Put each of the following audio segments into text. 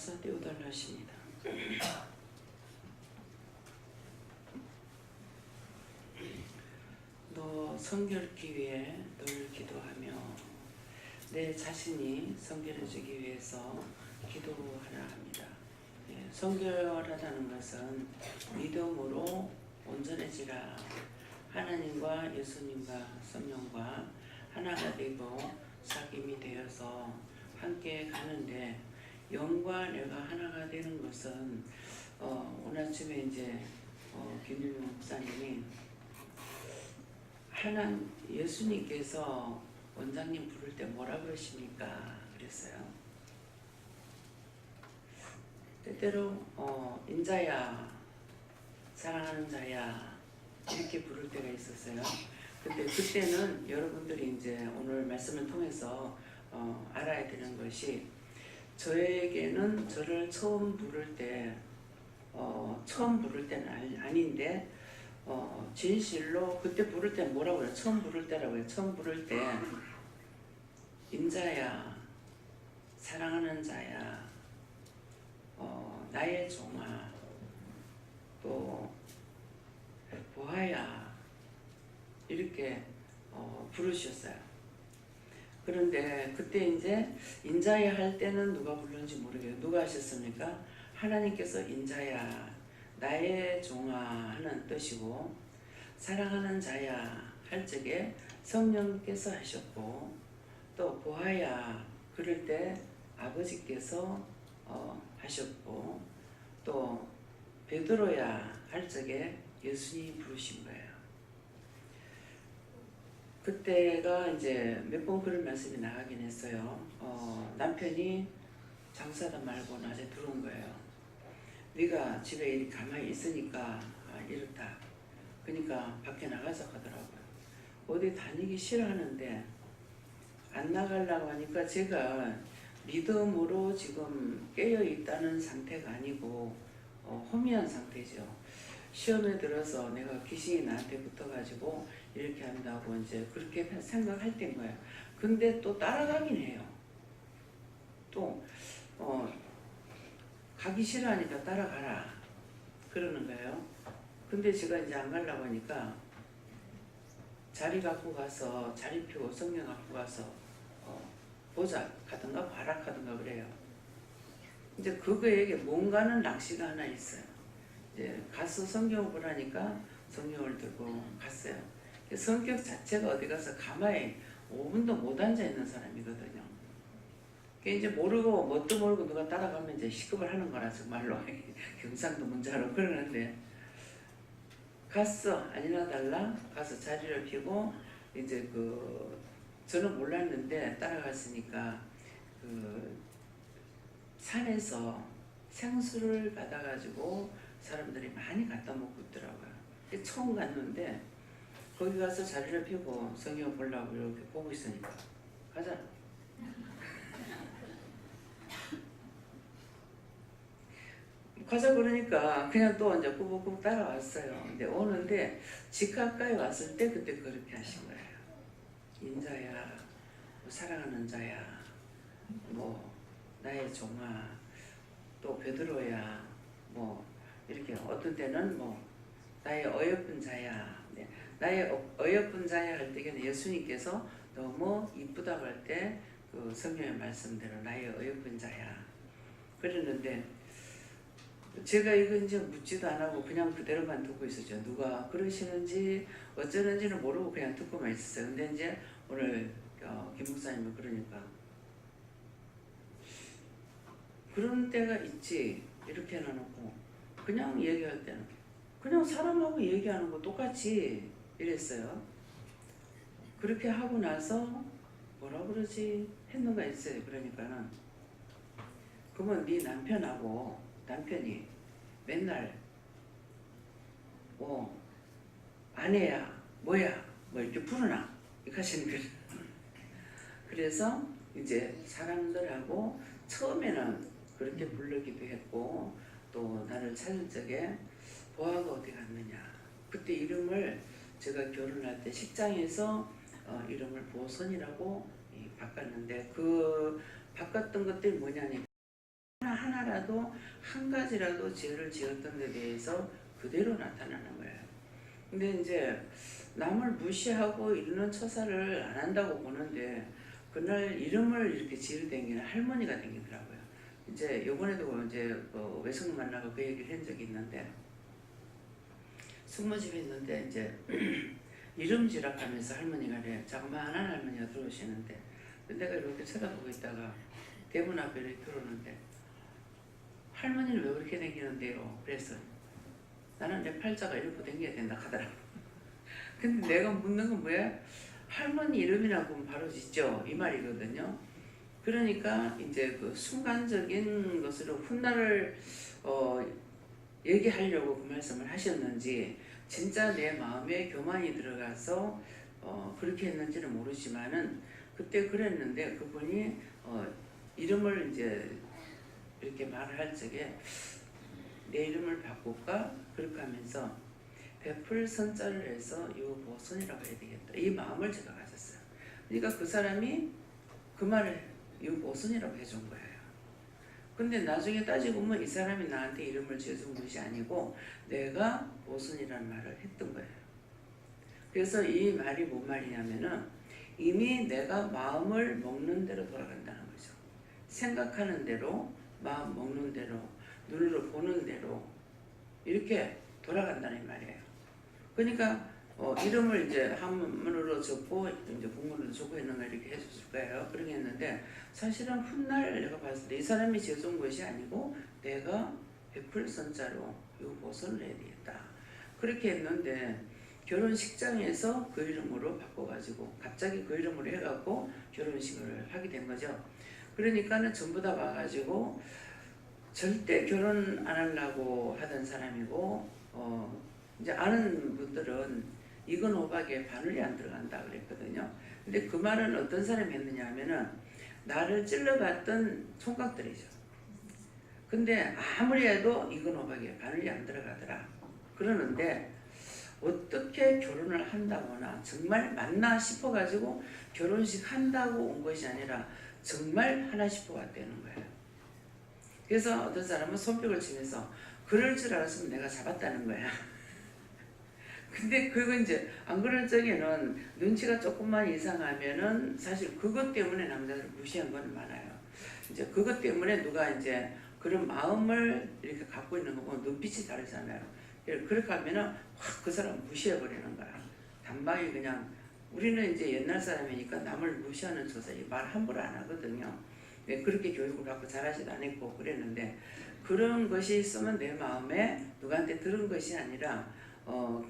가사 띄워달라 하십니다. 너 성결케 위해 늘 기도하며 내 자신이 성결해지기 위해서 기도하라 합니다. 성결하다는 것은 믿음으로 온전해지라. 하나님과 예수님과 성령과 하나가 되고 삭임이 되어서 함께 가는데, 영과 내가 하나가 되는 것은 오늘 아침에 이제 김일용 목사님이 예수님께서 원장님 부를 때 뭐라 그러십니까? 그랬어요. 때때로 인자야, 사랑하는 자야 이렇게 부를 때가 있었어요. 근데 그때는 여러분들이 이제 오늘 말씀을 통해서 알아야 되는 것이, 저에게는 저를 처음 부를 때는 아닌데 진실로 그때 부를 때 뭐라고 해요? 처음 부를 때라고 해요. 처음 부를 때 인자야, 사랑하는 자야, 나의 종아, 또 보아야 이렇게 부르셨어요. 그런데 그때 이제 인자야 할 때는 누가 부르는지 모르겠어요. 누가 하셨습니까? 하나님께서 인자야, 나의 종아 하는 뜻이고, 사랑하는 자야 할 적에 성령께서 하셨고, 또 보아야 그럴 때 아버지께서 하셨고, 또 베드로야 할 적에 예수님이 부르신 거예요. 그때가 이제 몇 번 그런 말씀이 나가긴 했어요. 남편이 장사하다 말고 낮에 들어온 거예요. 네가 집에 이렇게 가만히 있으니까 이렇다. 그러니까 밖에 나가자 하더라고요. 어디 다니기 싫어하는데 안 나가려고 하니까 제가 믿음으로 지금 깨어 있다는 상태가 아니고 혼미한 상태죠. 시험에 들어서 내가 귀신이 나한테 붙어가지고 이렇게 한다고 이제 그렇게 생각할 때인 거예요. 근데 또 따라가긴 해요. 또 가기 싫어하니까 따라가라 그러는 거예요. 근데 제가 이제 안 가려고 하니까 자리 갖고 가서, 자리 펴고 성경 갖고 가서 보자 가든가 봐라 하든가 그래요. 이제 그거에게 뭔가는 낚시가 하나 있어요. 이제 가서 성경을 보라니까 성경을 들고 갔어요. 성격 자체가 어디 가서 가만히 5분도 못 앉아 있는 사람이거든요. 이제 모르고 뭣도 모르고 누가 따라가면 이제 시급을 하는 거라 정말로 경상도 문자로 그러는데, 갔어 아니나 달라 가서 자리를 피고 이제 저는 몰랐는데 따라갔으니까 산에서 생수를 받아가지고 사람들이 많이 갖다 먹고 있더라고요. 처음 갔는데 거기 가서 자리를 펴고 성경 보려고 이렇게 보고 있으니까 가자. 가자 그러니까 그냥 또 이제 꾸벅꾸벅 따라왔어요. 근데 오는데 집 가까이 왔을 때 그때 그렇게 하신 거예요. 인자야, 사랑하는 자야, 나의 종아, 또 베드로야, 이렇게 어떤 때는 나의 어여쁜 자야. 네. 나의 어여쁜 자야 할 때는 예수님께서 너무 이쁘다고 할 때 그 성경의 말씀대로 나의 어여쁜 자야 그랬는데, 제가 이거 이제 묻지도 안 하고 그냥 그대로만 듣고 있었죠. 누가 그러시는지 어쩌는지는 모르고 그냥 듣고만 있었어요. 근데 이제 오늘 김 목사님은 그러니까 그런 때가 있지 이렇게 해놓고 그냥 얘기할 때는 그냥 사람하고 얘기하는 거 똑같이 이랬어요. 그렇게 하고 나서 뭐라 그러지 했는가 했어요. 그러니까는 그러면 네 남편이 맨날 아내야 뭐야 이렇게 부르나 이렇게 하시는 거예요. 그래서 이제 사람들하고 처음에는 그렇게 부르기도 했고, 또 나를 찾을 적에 보아가 어디 갔느냐, 그때 이름을 제가 결혼할 때 식장에서 이름을 보선이라고 바꿨는데, 그 바꿨던 것들이 뭐냐니까 하나라도 한 가지라도 죄를 지었던 데 대해서 그대로 나타나는 거예요. 근데 이제 남을 무시하고 이러는 처사를 안 한다고 보는데 그날 이름을 이렇게 지을 댕기는 할머니가 댕기더라고요. 이제 요번에도 이제 외숙모 만나고 그 얘기를 한 적이 있는데 숙모집에 있는데 이제 이름 지락하면서 할머니가 그래 자그마한 할머니가 들어오시는데 내가 이렇게 쳐다보고 있다가 대문 앞에 이렇게 들어오는데 할머니는 왜 그렇게 댕기는데요? 그래서 나는 내 팔자가 이렇게 댕겨야 된다 하더라고. 근데 내가 묻는 건 뭐야? 할머니 이름이나 보면 바로 짓죠. 이 말이거든요. 그러니까 이제 그 순간적인 것으로 훗날을 얘기하려고 그 말씀을 하셨는지 진짜 내 마음에 교만이 들어가서 그렇게 했는지는 모르지만은 그때 그랬는데 그분이 이름을 이제 이렇게 말을 할 적에 내 이름을 바꿀까? 그렇게 하면서 베풀 선자를 해서 유보선이라고 해야 되겠다. 이 마음을 제가 가졌어요. 그러니까 그 사람이 그 말을 유보선이라고 해준 거예요. 근데 나중에 따지고 보면 이 사람이 나한테 이름을 지어준 것이 아니고 내가 보선이라는 말을 했던 거예요. 그래서 이 말이 뭔 말이냐면은 이미 내가 마음을 먹는 대로 돌아간다는 거죠. 생각하는 대로, 마음 먹는 대로, 눈으로 보는 대로 이렇게 돌아간다는 말이에요. 그러니까 이름을 이제 한문으로 적고 이제 국문으로 적고 있는 걸 이렇게 해줬을 거예요. 그렇게 했는데 사실은 훗날 내가 봤을 때 이 사람이 지어준 것이 아니고 내가 베풀 선자로 유보선을 해야 되겠다. 그렇게 했는데 결혼식장에서 그 이름으로 바꿔가지고 갑자기 그 이름으로 해갖고 결혼식을 하게 된 거죠. 그러니까는 전부 다 와가지고 절대 결혼 안 하려고 하던 사람이고 이제 아는 분들은 이건 호박에 바늘이 안 들어간다 그랬거든요. 근데 그 말은 어떤 사람이 했느냐 하면은 나를 찔러봤던 총각들이죠. 근데 아무리 해도 이건 호박에 바늘이 안 들어가더라. 그러는데 어떻게 결혼을 한다거나 정말 맞나 싶어가지고 결혼식 한다고 온 것이 아니라 정말 하나 싶어 왔다는 거예요. 그래서 어떤 사람은 손뼉을 치면서 그럴 줄 알았으면 내가 잡았다는 거야. 근데 그건 이제 안 그럴 적에는 눈치가 조금만 이상하면은 사실 그것 때문에 남자들 무시한 건 많아요. 이제 그것 때문에 누가 이제 그런 마음을 이렇게 갖고 있는 거 보면 눈빛이 다르잖아요. 그렇게 하면은 확 그 사람 무시해 버리는 거야. 단방에 그냥 우리는 이제 옛날 사람이니까 남을 무시하는 소설이 말 함부로 안 하거든요. 그렇게 교육을 받고 잘하지도 않았고 그랬는데 그런 것이 있으면 내 마음에 누구한테 들은 것이 아니라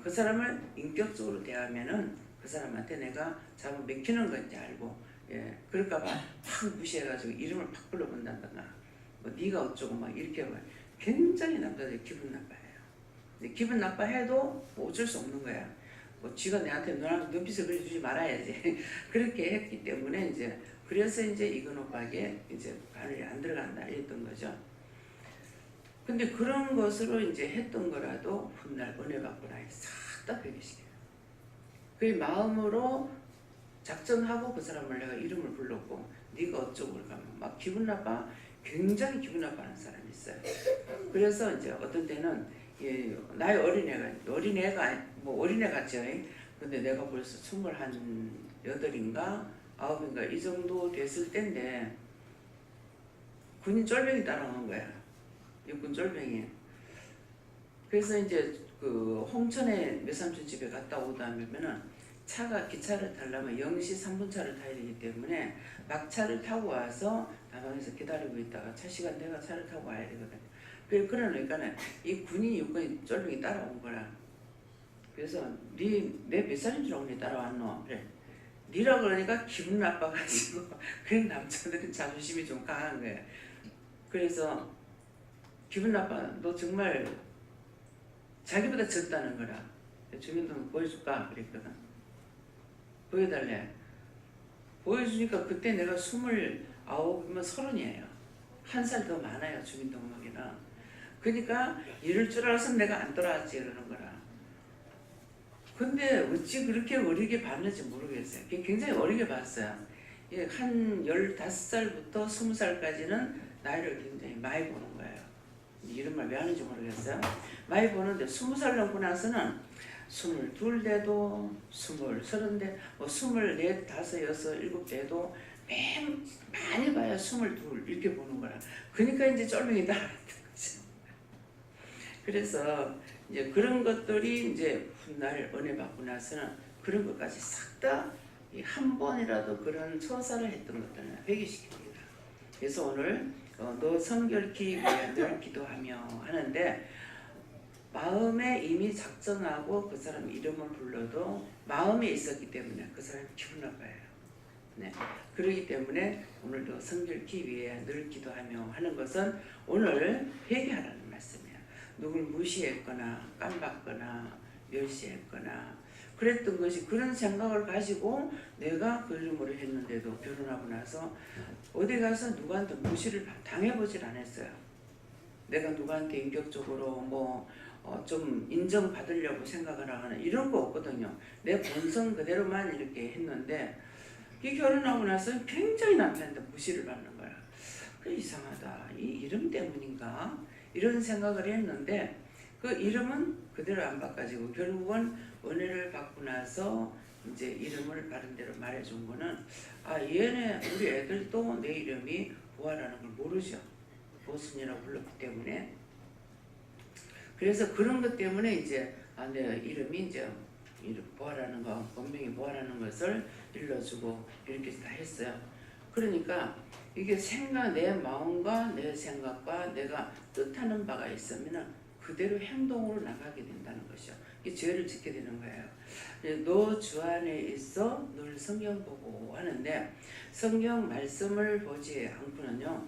그 사람을 인격적으로 대하면은 그 사람한테 내가 잡아 맥히는 건지 알고 그럴까봐 확 무시해가지고 이름을 팍 불러본다든가 뭐 네가 어쩌고 막 이렇게 하면 굉장히 남자들이 기분 나빠해요. 기분 나빠해도 뭐 어쩔 수 없는 거야. 뭐 쥐가 내한테 눈빛을 그려주지 말아야지. 그렇게 했기 때문에 이제 그래서 이제 이건 오빠에게 이제 바늘이 안 들어간다 이랬던 거죠. 근데 그런 것으로 이제 했던 거라도 훗날 은혜 받고 나니 싹다 회개시켜요. 그 마음으로 작정하고 그 사람을 내가 이름을 불렀고 네가 어쩌고 그러면 막 기분 나빠 굉장히 기분 나빠하는 사람이 있어요. 그래서 이제 어떤 때는 나의 어린애가 뭐 어린애 같죠. 근데 내가 벌써 28인가 9인가 이 정도 됐을 때인데 군인 쫄병이 따라오는 거야. 육군 쫄병이. 그래서 이제 그 홍천에 외삼촌 집에 갔다 오다 보면은 기차를 타려면 0시 3분 차를 타야 되기 때문에 막차를 타고 와서 다방에서 기다리고 있다가 차 시간 내가 차를 타고 와야 되거든요. 그러니까 이 군인 육군 쫄병이 따라온 거라. 그래서 내 몇 살인 줄 알고 니 따라왔노? 그래. 니라 그러니까 기분 나빠가지고 그런 남자들은 자존심이 좀 강한 거야. 그래서 기분 나빠. 너 정말 자기보다 적다는 거라. 주민등록 보여줄까? 그랬거든. 보여달래. 보여주니까 그때 내가 29이면 30이에요. 한 살 더 많아요. 주민등록에는. 그러니까 이럴 줄 알았으면 내가 안 돌아왔지 이러는 거라. 근데 어찌 그렇게 어리게 봤는지 모르겠어요. 굉장히 어리게 봤어요. 한 15살부터 20살까지는 나이를 굉장히 많이 보는 거예요. 이런 말 왜 하는지 모르겠어요. 많이 보는데 20살 넘고 나서는 22 돼도 20, 30 돼, 뭐 24, 5, 6, 7 돼도 많이 봐야 22 이렇게 보는 거라. 그러니까 이제 쫄병이 나왔던 거죠. 그래서 이제 그런 것들이 이제 훗날 은혜 받고 나서는 그런 것까지 싹 다 한 번이라도 그런 처사를 했던 것들은 회개시킵니다. 그래서 오늘 너 성결케 위하여 늘 기도하며 하는데 마음에 이미 작정하고 그 사람 이름을 불러도 마음에 있었기 때문에 그 사람이 기분 나빠요. 네. 그렇기 때문에 오늘도 성결케 위하여 늘 기도하며 하는 것은 오늘 회개하라는 말씀이에요. 누굴 무시했거나 깜박거나 멸시했거나 그랬던 것이 그런 생각을 가지고 내가 그 이름으로 했는데도 결혼하고 나서 어디 가서 누구한테 무시를 당해보질 않았어요. 내가 누구한테 인격적으로 좀 인정받으려고 생각을 하거나 이런 거 없거든요. 내 본성 그대로만 이렇게 했는데 이 결혼하고 나서 굉장히 남편한테 무시를 받는 거야. 그래 이상하다. 이 이름 때문인가? 이런 생각을 했는데 그 이름은 그대로 안 바꿔지고 결국은 은혜를 받고 나서 이제 이름을 바른 대로 말해준 거는 얘네 우리 애들도 내 이름이 보아라는 걸 모르죠. 보순이라고 불렀기 때문에. 그래서 그런 것 때문에 이제 내 이름이 이제 보아라는 거, 본명이 보아라는 것을 일러주고 이렇게 다 했어요. 그러니까 이게 내 마음과 내 생각과 내가 뜻하는 바가 있으면은 그대로 행동으로 나가게 된다는 것이요. 이 죄를 짓게 되는 거예요. 너 주 안에 있어 늘 성경 보고 하는데 성경 말씀을 보지 않고는요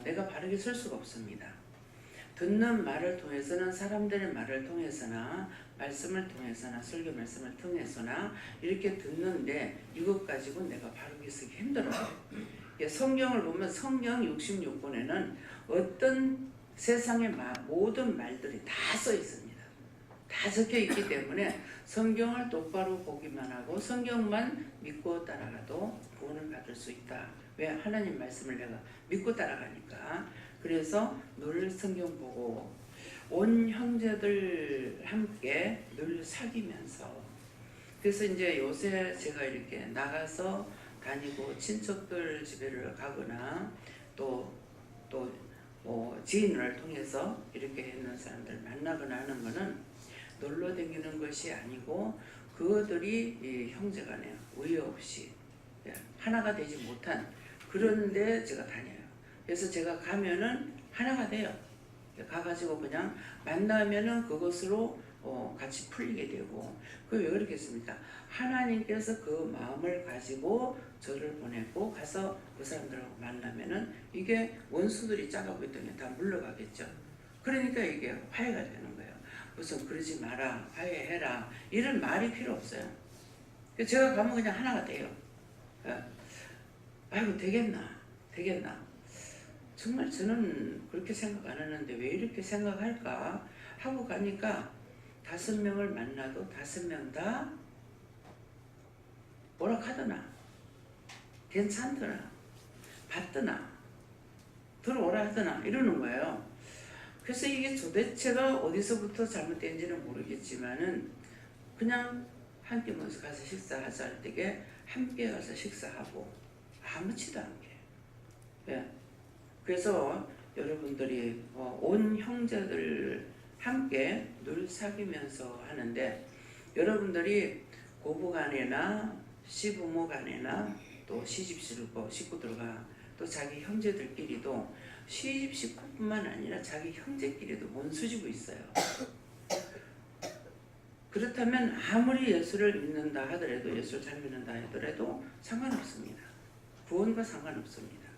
내가 바르게 설 수가 없습니다. 듣는 말을 통해서는 사람들의 말을 통해서나 말씀을 통해서나 설교 말씀을 통해서나 이렇게 듣는데 이것 가지고 내가 바르게 쓰기 힘들어요. 성경을 보면 성경 66권에는 어떤 세상의 모든 말들이 다 써 있습니다. 다 적혀 있기 때문에 성경을 똑바로 보기만 하고 성경만 믿고 따라가도 구원을 받을 수 있다. 왜? 하나님 말씀을 내가 믿고 따라가니까. 그래서 늘 성경 보고 온 형제들 함께 늘 사귀면서 그래서 이제 요새 제가 이렇게 나가서 다니고 친척들 집에를 가거나 또 지인을 통해서 이렇게 있는 사람들 만나거나 하는 거는 놀러 다니는 것이 아니고 그들이 형제간에 의의 없이 하나가 되지 못한 그런데 제가 다녀요. 그래서 제가 가면은 하나가 돼요. 가가지고 그냥 만나면은 그것으로 같이 풀리게 되고 그게 왜 그렇겠습니까? 하나님께서 그 마음을 가지고 저를 보냈고 가서 그 사람들하고 만나면은 이게 원수들이 작아 보이더니 다 물러가겠죠. 그러니까 이게 화해가 되는 거예요. 무슨 그러지 마라, 화해해라 이런 말이 필요 없어요. 제가 가면 그냥 하나가 돼요. 아이고 되겠나? 정말 저는 그렇게 생각 안 하는데 왜 이렇게 생각할까 하고 가니까 5명을 만나도 5명 다 뭐라 하더나 괜찮더나 받더나 들어오라 하더나 이러는 거예요. 그래서 이게 도대체가 어디서부터 잘못된지는 모르겠지만은 그냥 함께 모여서 가서 식사하자 할 때에 함께 가서 식사하고 아무렇지도 않게. 그래서 여러분들이 온 형제들 함께 늘 사귀면서 하는데 여러분들이 고부간에나 시부모간에나 또 식구들과 또 자기 형제들끼리도 시집 식구뿐만 아니라 자기 형제끼리도 원수지고 있어요. 그렇다면 아무리 예수를 믿는다 하더라도 예수를 잘 믿는다 하더라도 상관없습니다. 구원과 상관없습니다.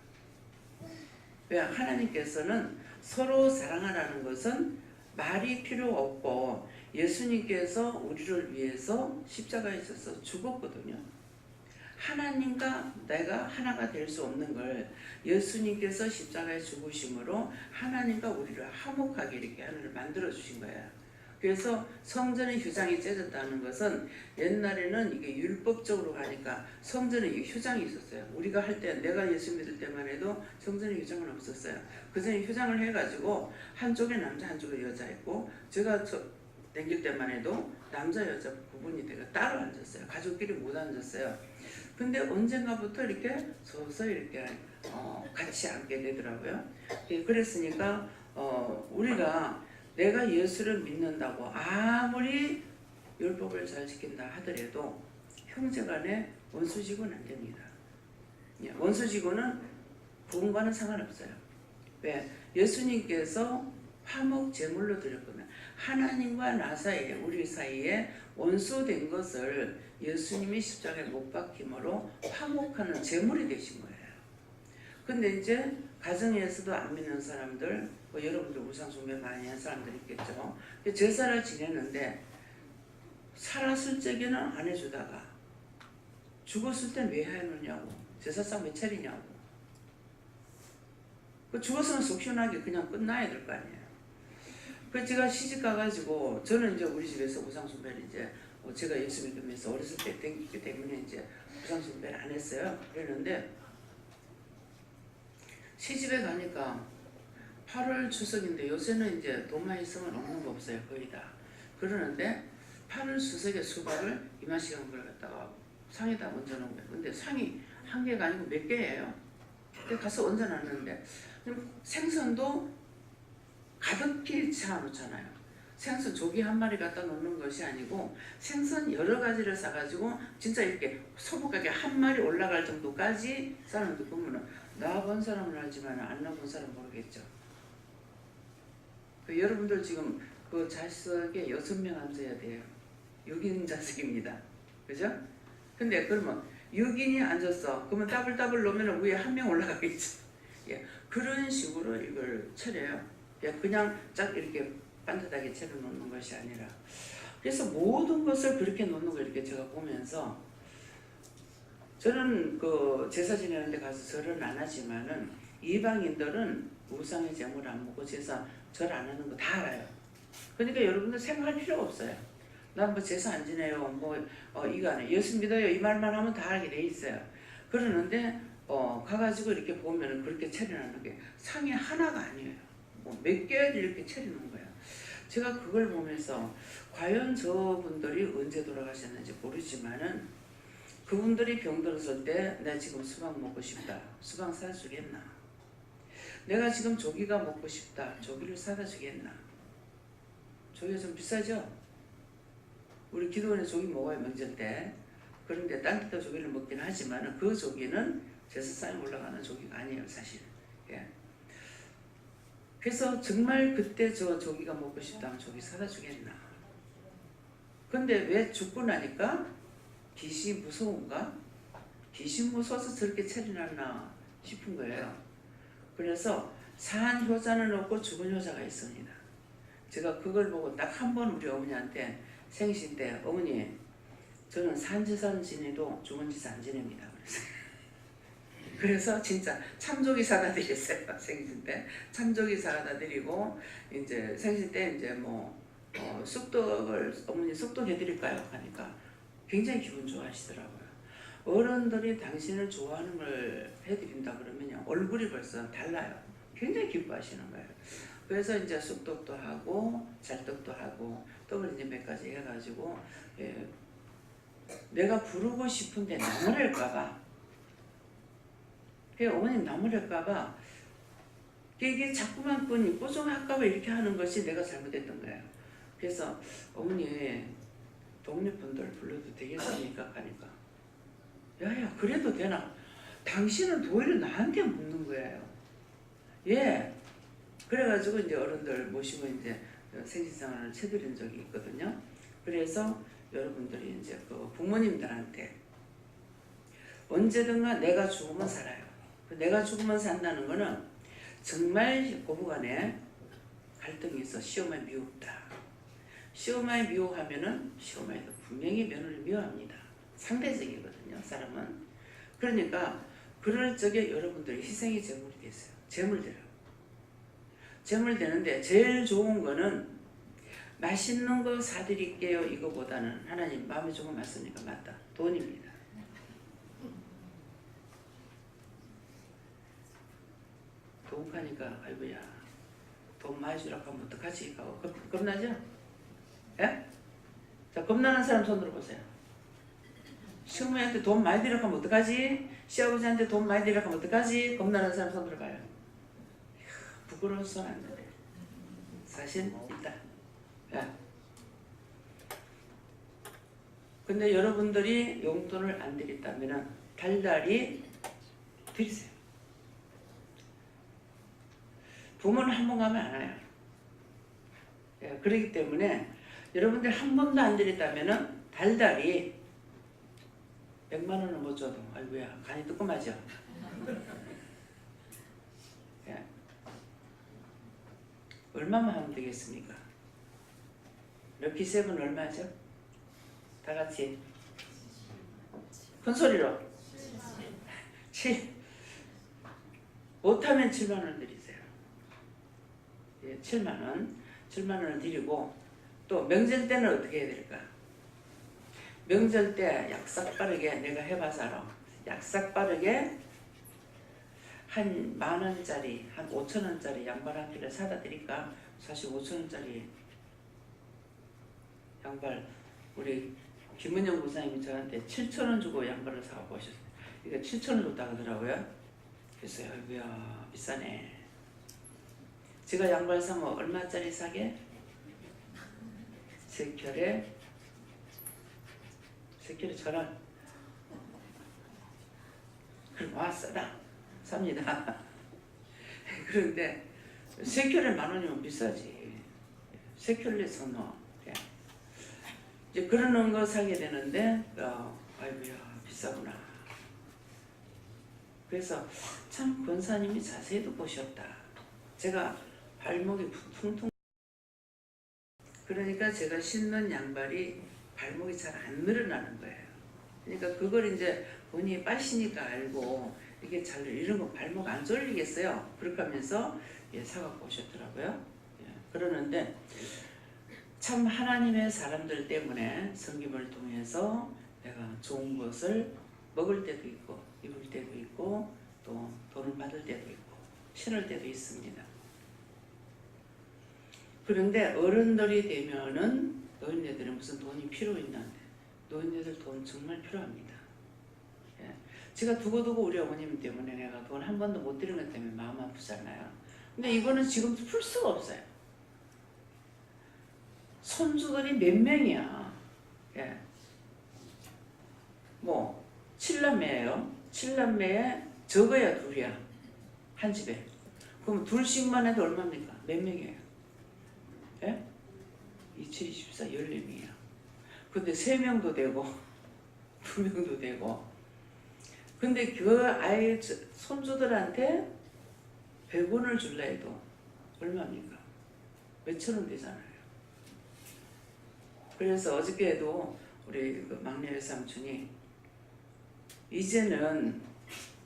왜? 하나님께서는 서로 사랑하라는 것은 말이 필요 없고 예수님께서 우리를 위해서 십자가에 있어서 죽었거든요. 하나님과 내가 하나가 될 수 없는 걸 예수님께서 십자가에 죽으심으로 하나님과 우리를 화목하게 이렇게 하늘을 만들어 주신 거예요. 그래서 성전의 휴장이 째졌다는 것은 옛날에는 이게 율법적으로 가니까 성전에 휴장이 있었어요. 우리가 할 때, 내가 예수 믿을 때만 해도 성전에 휴장은 없었어요. 그 전에 휴장을 해가지고 한쪽에 남자 한쪽에 여자 있고, 제가 댕길 때만 해도 남자 여자 구분이 되고 따로 앉았어요. 가족끼리 못 앉았어요. 근데 언젠가부터 이렇게 서서히 이렇게 같이 앉게 되더라고요. 그랬으니까 우리가 내가 예수를 믿는다고 아무리 율법을 잘 지킨다 하더라도 형제간에 원수지고는 안 됩니다. 원수지고는 구원과는 상관없어요. 왜? 예수님께서 화목 제물로 드렸거든요. 하나님과 나 사이에, 우리 사이에 원수된 것을 예수님이 십자가에 못 박힘으로 화목하는 제물이 되신 거예요. 근데 이제 가정에서도 안 믿는 사람들, 여러분들 우상숭배 많이 한 사람들 있겠죠. 제사를 지내는데 살았을 적에는 안 해주다가 죽었을 땐 왜 해놓냐고, 제사상 왜 차리냐고. 죽었으면 속 시원하게 그냥 끝나야 될 거 아니에요. 그래서 제가 시집 가가지고, 저는 이제 우리 집에서 우상숭배를 이제 제가 예수 믿으면서 어렸을 때 댕기기 때문에 이제 우상숭배를 안 했어요. 그랬는데 시집에 가니까 8월 추석인데, 요새는 이제 돈만 있으면 없는 거 없어요. 거의 다. 그러는데 8월 추석에 수박을 이만시간 걸 갖다가 상에다 얹어놓은 거예요. 근데 상이 한 개가 아니고 몇 개예요. 근데 가서 얹어놨는데 생선도 가득히 채워놓잖아요. 생선 조기 한 마리 갖다 놓는 것이 아니고 생선 여러 가지를 싸가지고 진짜 이렇게 소복하게 한 마리 올라갈 정도까지 싸는데, 보면은 나본 사람은 알지만 안 나본 사람은 모르겠죠. 여러분들 지금 그 좌석에 6명 앉아야 돼요. 6인 좌석입니다. 그죠? 근데 그러면 6인이 앉았어. 그러면 더블 놓으면 위에 한 명 올라가겠죠. 예, 그런 식으로 이걸 차려요. 예, 그냥 쫙 이렇게 반듯하게 차려 놓는 것이 아니라. 그래서 모든 것을 그렇게 놓는 거 이렇게 제가 보면서, 저는 그 제사 지내는 데 가서 절은 안 하지만은 이방인들은 우상의 제물 안 먹고 제사 절 안 하는 거 다 알아요. 그러니까 여러분들 생각할 필요가 없어요. 난 뭐 제사 안 지내요, 이거 안 해요, 예수 믿어요, 이 말만 하면 다 알게 돼 있어요. 그러는데 가가지고 이렇게 보면은 그렇게 차려놓는 게 상이 하나가 아니에요. 몇 개를 이렇게 차려놓은 거예요. 제가 그걸 보면서 과연 저분들이 언제 돌아가셨는지 모르지만은, 그분들이 병들었을 때 나 지금 수박 먹고 싶다, 수박 사주겠나? 내가 지금 조기가 먹고 싶다, 조기를 사다 주겠나? 조기가 좀 비싸죠? 우리 기도원에 조기 먹어요, 명절 때. 그런데 딴 데도 조기를 먹긴 하지만 그 조기는 제사상에 올라가는 조기가 아니에요, 사실. 예. 그래서 정말 그때 저 조기가 먹고 싶다면 조기 사다 주겠나? 근데 왜 죽고 나니까 귀신이 무서운가? 귀신 무서워서 저렇게 차려놨나 싶은 거예요. 그래서 산 효자는 없고 죽은 효자가 있습니다. 제가 그걸 보고 딱 한 번 우리 어머니한테 생신 때, 어머니 저는 산지산 지내도 죽은 지사 안 지냅니다. 그래서 진짜 참조기 사다 드렸어요. 생신 때 참조기 사다 드리고, 이제 생신 때 이제 쑥떡을 어머니 쑥떡 해드릴까요? 하니까 굉장히 기분 좋아하시더라고요. 어른들이 당신을 좋아하는 걸 해드린다 그러면요, 얼굴이 벌써 달라요. 굉장히 기뻐하시는 거예요. 그래서 이제 쑥떡도 하고 잘떡도 하고 떡을 이제 몇 가지 해가지고, 예, 내가 부르고 싶은데 나무랄까봐, 어머님 나무랄까봐 이게 자꾸만 뽀송할까봐 이렇게 하는 것이 내가 잘못했던 거예요. 그래서 어머니 동네 분들 불러도 되겠습니까? 하니까 야야 그래도 되나? 당신은 도리를 나한테 묻는 거예요. 예. 그래가지고 이제 어른들 모시고 이제 생신상을 쳐드린 적이 있거든요. 그래서 여러분들이 이제 그 부모님들한테 언제든가 내가 죽으면 살아요. 내가 죽으면 산다는 거는 정말 고부간에 갈등이 있어 시어머니 미웠다. 시어머니 미워하면은 시어머니도 분명히 며느리를 미워합니다. 상대적이거든요, 사람은. 그러니까 그럴 적에 여러분들이 희생이 제물이 됐어요. 제물대로. 제물 되는데 제일 좋은 거는 맛있는 거 사드릴게요 이거보다는 하나님 마음에 조금 맞습니까? 맞다. 돈입니다. 돈 가니까 아이고야 돈 많이 주라고 하면 어떡하지? 겁나죠? 예? 자, 겁나는 사람 손 들어보세요. 시어머니한테 돈 많이 드리라고 하면 어떡하지? 시아버지한테 돈 많이 드리라고 하면 어떡하지? 겁나는 사람 손 들어봐요. 부끄러운 손 안 들어요. 사실 있다. 야. 근데 여러분들이 용돈을 안 드렸다면 달달이 드리세요. 부모는 한 번 가면 안 와요. 예, 그렇기 때문에 여러분들 한 번도 안 드렸다면 달달이 100만 원은 못 줘도 아이고야 간이 뜨끔하죠. 예. 얼마만 하면 되겠습니까? 럭키세븐 얼마죠? 다 같이 큰 소리로 7 못하면 7만 원 드리세요. 예, 7만 원을 드리고 또 명절 때는 어떻게 해야 될까? 명절 때 약삭 빠르게 내가 해봐서 알아. 약삭 빠르게 한 10,000원짜리 한 5,000원짜리 양발 한 개를 사다 드릴까? 사실 5,000원짜리 양발 우리 김은영 부사님이 저한테 7,000원 주고 양발을 사갖고 오셨어요. 이거 7,000원 줬다고 하더라고요. 그래서 아이고야 비싸네. 제가 양발 사면 얼마짜리 사게? 세켤에 1,000원. 그럼 와 싸다 삽니다. 그런데 3켤에 10,000원이면 비싸지. 3켤레에서 뭐 이제 그러는 거 사게 되는데 아이고야 비싸구나. 그래서 참 권사님이 자세히도 보셨다. 제가 발목이 퉁퉁 그러니까 제가 신는 양발이 발목이 잘 안 늘어나는 거예요. 그러니까 그걸 이제 본인이 빠시니까 알고 이게 잘 이런 거 발목 안 졸리겠어요. 그렇게 하면서 예, 사갖고 오셨더라고요. 예, 그러는데 참 하나님의 사람들 때문에 섬김을 통해서 내가 좋은 것을 먹을 때도 있고 입을 때도 있고 또 돈을 받을 때도 있고 신을 때도 있습니다. 그런데 어른들이 되면은 노인네들은 무슨 돈이 필요 있는데 노인네들 돈 정말 필요합니다. 예. 제가 두고두고 우리 어머님 때문에 내가 돈 한 번도 못 드린 것 때문에 마음 아프잖아요. 근데 이거는 지금 풀 수가 없어요. 손주들이 몇 명이야. 예. 뭐 7남매예요. 7남매에 적어야 둘이야. 한 집에. 그럼 둘씩만 해도 얼마입니까? 몇 명이에요? 예? 27, 24, 14명이야. 근데 3명도 되고 2명도 되고 근데 그 아이 손주들한테 100원을 줄라 해도 얼마입니까? 몇천 원 되잖아요. 그래서 어저께도 우리 그 막내 외삼촌이 이제는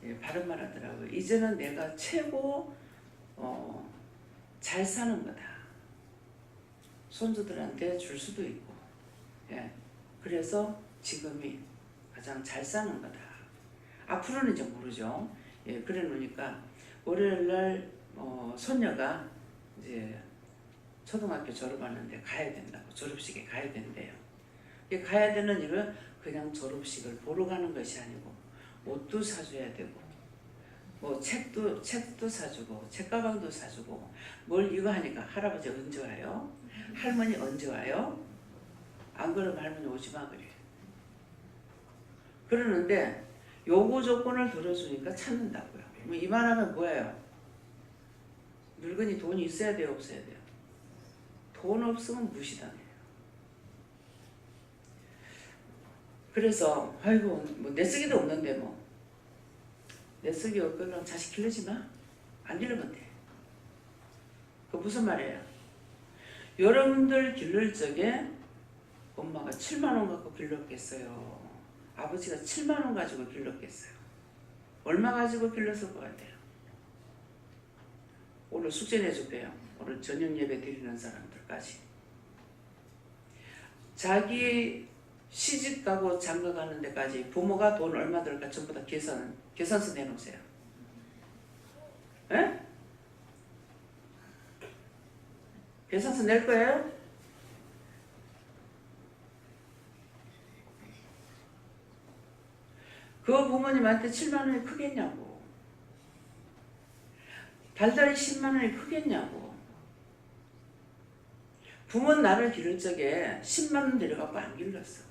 예, 바른 말 하더라고요. 이제는 내가 최고 잘 사는 거다. 손주들한테 줄 수도 있고 예, 그래서 지금이 가장 잘 사는 거다. 앞으로는 이제 모르죠. 예, 그래 놓으니까 월요일날 손녀가 이제 초등학교 졸업하는데 가야 된다고 졸업식에 가야 된대요. 가야 되는 일은 그냥 졸업식을 보러 가는 것이 아니고 옷도 사줘야 되고 뭐 책도 사주고 책가방도 사주고 뭘 이거 하니까 할아버지 언제 와요? 할머니 언제 와요? 안 그러면 할머니 오지 마 그래. 그러는데 요구 조건을 들어주니까 찾는다고요. 뭐 이만하면 뭐예요? 물건이 돈이 있어야 돼요 없어야 돼요? 돈 없으면 무시당해요. 그래서 아이고 뭐 내쓰기도 없는데 뭐 내쓰기 없거나 자식 기르지 마. 안 기르면 돼. 그 무슨 말이에요? 여러분들 기를 적에 엄마가 7만 원 갖고 길렀겠어요? 아버지가 7만 원 가지고 길렀겠어요? 얼마 가지고 길렀을 것 같아요? 오늘 숙제 내줄게요. 오늘 저녁 예배 드리는 사람들까지. 자기 시집가고 장가가는 데까지 부모가 돈 얼마 들까 전부 다 계산서 내놓으세요. 에? 계산서 낼 거예요? 그 부모님한테 7만 원이 크겠냐고. 달달이 10만 원이 크겠냐고. 부모는 나를 기를 적에 10만 원 들여갖고 안 길렀어.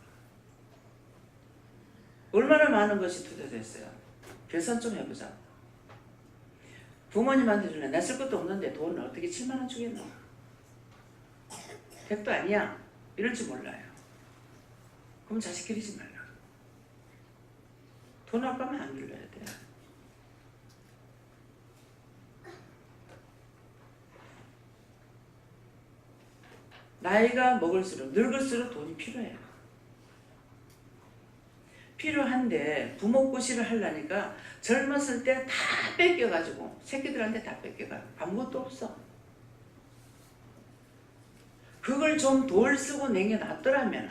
얼마나 많은 것이 투자됐어요. 계산 좀 해보자. 부모님한테 줄래. 나 쓸 것도 없는데 돈 어떻게 7만 원 주겠노. 택도 아니야. 이럴 줄 몰라요. 그럼 자식 기르지 말라. 돈 아까면 안 길러야 돼. 나이가 먹을수록 늙을수록 돈이 필요해요. 필요한데 부모 꼬시를 하려니까 젊었을 때 다 뺏겨가지고 새끼들한테 다 뺏겨가. 아무것도 없어. 그걸 좀 돌 쓰고 남겨놨더라면,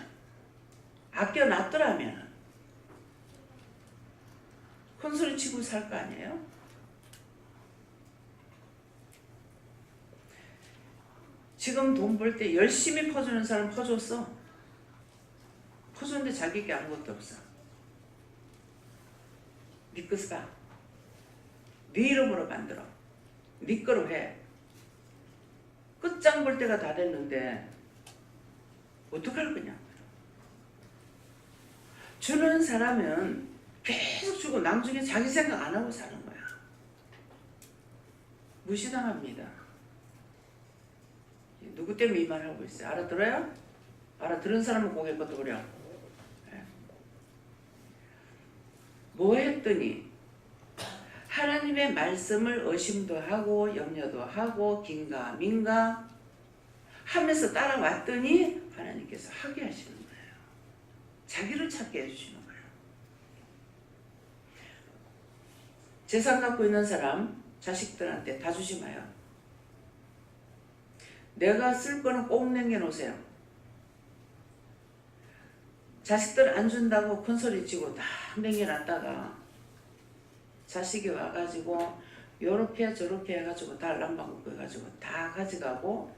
아껴놨더라면 큰소리 치고 살 거 아니에요? 지금 돈 벌 때 열심히 퍼주는 사람 퍼줬어. 퍼주는데 자기게 아무것도 없어. 네 것을 봐. 네 이름으로 만들어. 네 거로 해. 끝장 볼 때가 다 됐는데 어떡할 거냐. 주는 사람은 계속 주고 나중에 자기 생각 안 하고 사는 거야. 무시당합니다. 누구 때문에 이 말을 하고 있어요? 알아들어요? 알아들은 사람은 고개 끄덕거려. 뭐 했더니 하나님의 말씀을 의심도 하고 염려도 하고 긴가민가 하면서 따라왔더니 하나님께서 하게 하시는 거예요. 자기를 찾게 해주시는 거예요. 재산 갖고 있는 사람 자식들한테 다 주지 마요. 내가 쓸 거는 꼭 남겨놓으세요. 자식들 안 준다고 큰소리 치고 다 남겨놨다가 자식이 와가지고 요렇게 저렇게 해가지고 달랑방구 해가지고 다 가져가고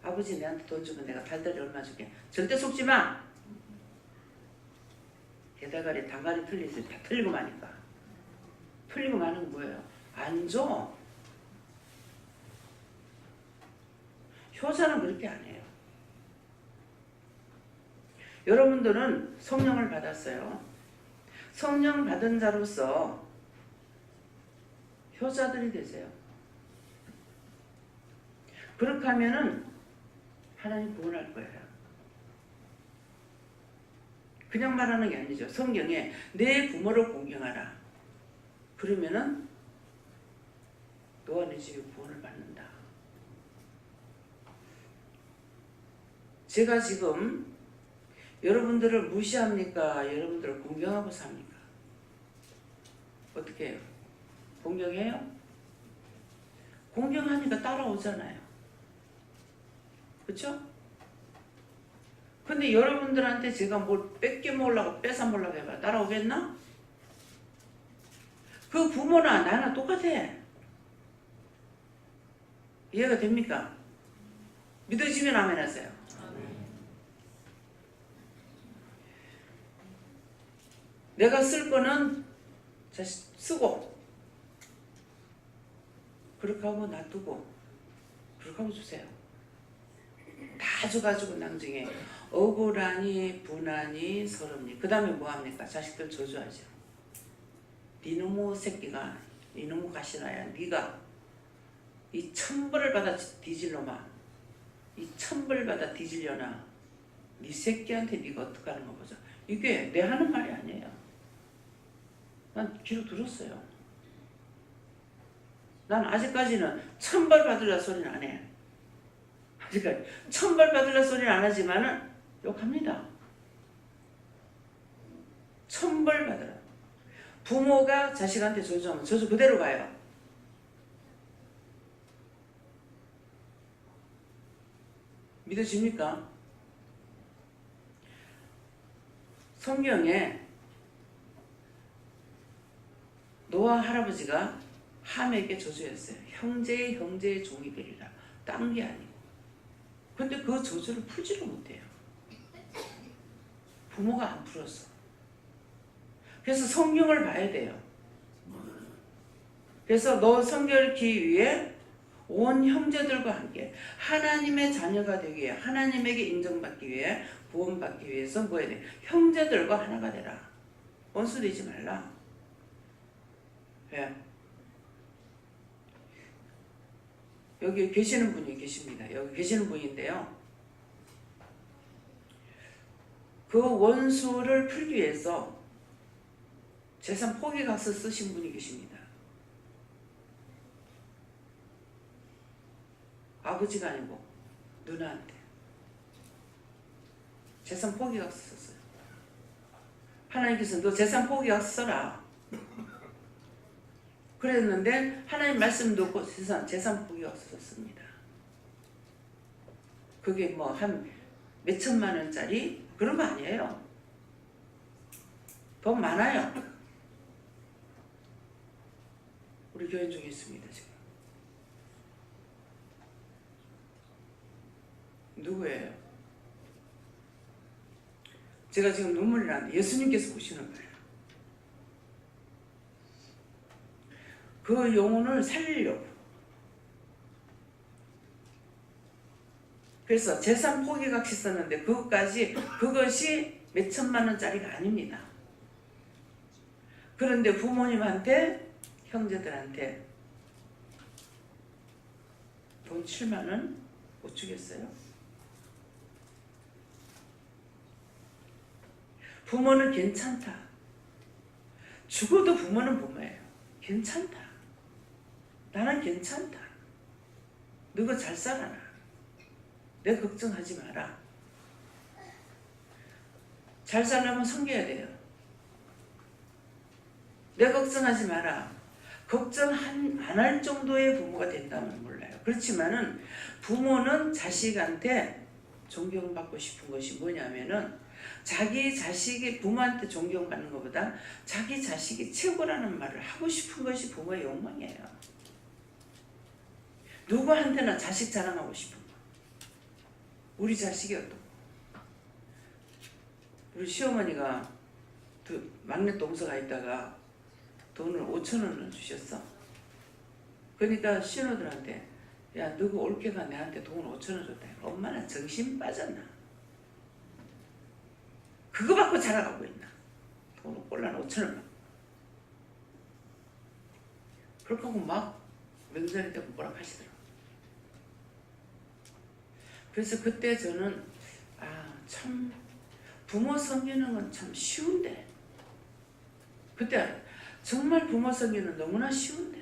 아버지 내한테 돈 주면 내가 달달이 얼마 줄게. 절대 속지 마. 게다가리 단가리 틀리지. 다 틀리고 마니까. 틀리고 마는 건 뭐예요? 안 줘. 효자는 그렇게 안 해요. 여러분들은 성령을 받았어요. 성령 받은 자로서 효자들이 되세요. 그렇게 하면은 하나님 구원할 거예요. 그냥 말하는 게 아니죠. 성경에 내 부모를 공경하라. 그러면은 너와 내 집이 구원을 받는다. 제가 지금 여러분들을 무시합니까? 여러분들을 공경하고 삽니까? 어떻게 해요? 공경해요? 공경하니까 따라오잖아요. 그렇죠? 근데 여러분들한테 제가 뭘 뺏겨 먹으려고 뺏어 먹으려고 해봐. 따라오겠나? 그 부모나 나나 똑같아. 이해가 됩니까? 믿어지면 아멘 하세요. 내가 쓸 거는 쓰고 그렇게 하고 놔두고 그렇게 하고 주세요. 다 줘가지고 나중에 억울하니 분하니 서럽니 그 다음에 뭐합니까? 자식들 저주하죠. 니놈의 새끼가 니놈의 가시나야 니가 이 천벌을 받아 뒤질 놈아 이 천벌 받아 뒤질려나 니 새끼한테 니가 어떡하는 거 보자. 이게 내 하는 말이 아니에요. 난 귀로 들었어요. 난 아직까지는 천벌 받으려 소리는 안 해. 아직까지 천벌 받으려 소리는 안 하지만은 욕합니다. 천벌 받으라. 부모가 자식한테 저주하면 저주 그대로 가요. 믿어집니까? 성경에 노아 할아버지가 함에게 저주했어요. 형제의 형제의 종이 되리라. 딴 게 아니고. 근데 그 저주를 풀지를 못해요. 부모가 안 풀었어. 그래서 성경을 봐야 돼요. 그래서 너 성경을 읽기 위해 온 형제들과 함께 하나님의 자녀가 되기 위해, 하나님에게 인정받기 위해, 구원받기 위해서 뭐 해야 돼? 형제들과 하나가 되라. 원수 되지 말라. 왜? 여기 계시는 분이 계십니다. 여기 계시는 분인데요. 그 원수를 풀기 위해서 재산 포기각서 쓰신 분이 계십니다. 아버지가 아니고 누나한테 재산 포기각서 썼어요. 하나님께서 너 재산 포기각서 써라. 그랬는데 하나님 말씀 듣고 재산 포기각서 썼습니다. 그게 뭐 한 몇천만 원짜리 그런 거 아니에요. 더 많아요. 우리 교인 중에 있습니다. 지금 누구예요? 제가 지금 눈물이 나는데 예수님께서 보시는 거예요. 그 영혼을 살리려고. 그래서 재산 포기각시 썼는데 그것이 몇천만 원짜리가 아닙니다. 그런데 부모님한테, 형제들한테 돈 7만 원 못 주겠어요? 부모는 괜찮다. 죽어도 부모는 부모예요. 괜찮다. 나는 괜찮다. 너가 잘 살아라. 내 걱정하지 마라. 잘 살려면 섬겨야 돼요. 내 걱정하지 마라. 걱정 안 할 정도의 부모가 된다면 몰라요. 그렇지만은 부모는 자식한테 존경받고 싶은 것이 뭐냐면은 자기 자식이 부모한테 존경받는 것보다 자기 자식이 최고라는 말을 하고 싶은 것이 부모의 욕망이에요. 누구한테나 자식 자랑하고 싶은 거. 우리 자식이 어떻고. 우리 시어머니가 막내 동서가 있다가 돈을 5,000원을 주셨어. 그러니까 신호들한테 야 너가 올케가 내한테 돈 5,000원 줬다. 엄마는 정신 빠졌나. 그거 받고 자라가고 있나. 돈을 꼴랑 5,000원. 그렇게 하고 막 명절이 되고 뭐라 하시더라고. 그래서 그때 저는 참 부모 섬기는 건 참 쉬운데 그때 정말 부모 섬기는 너무나 쉬운데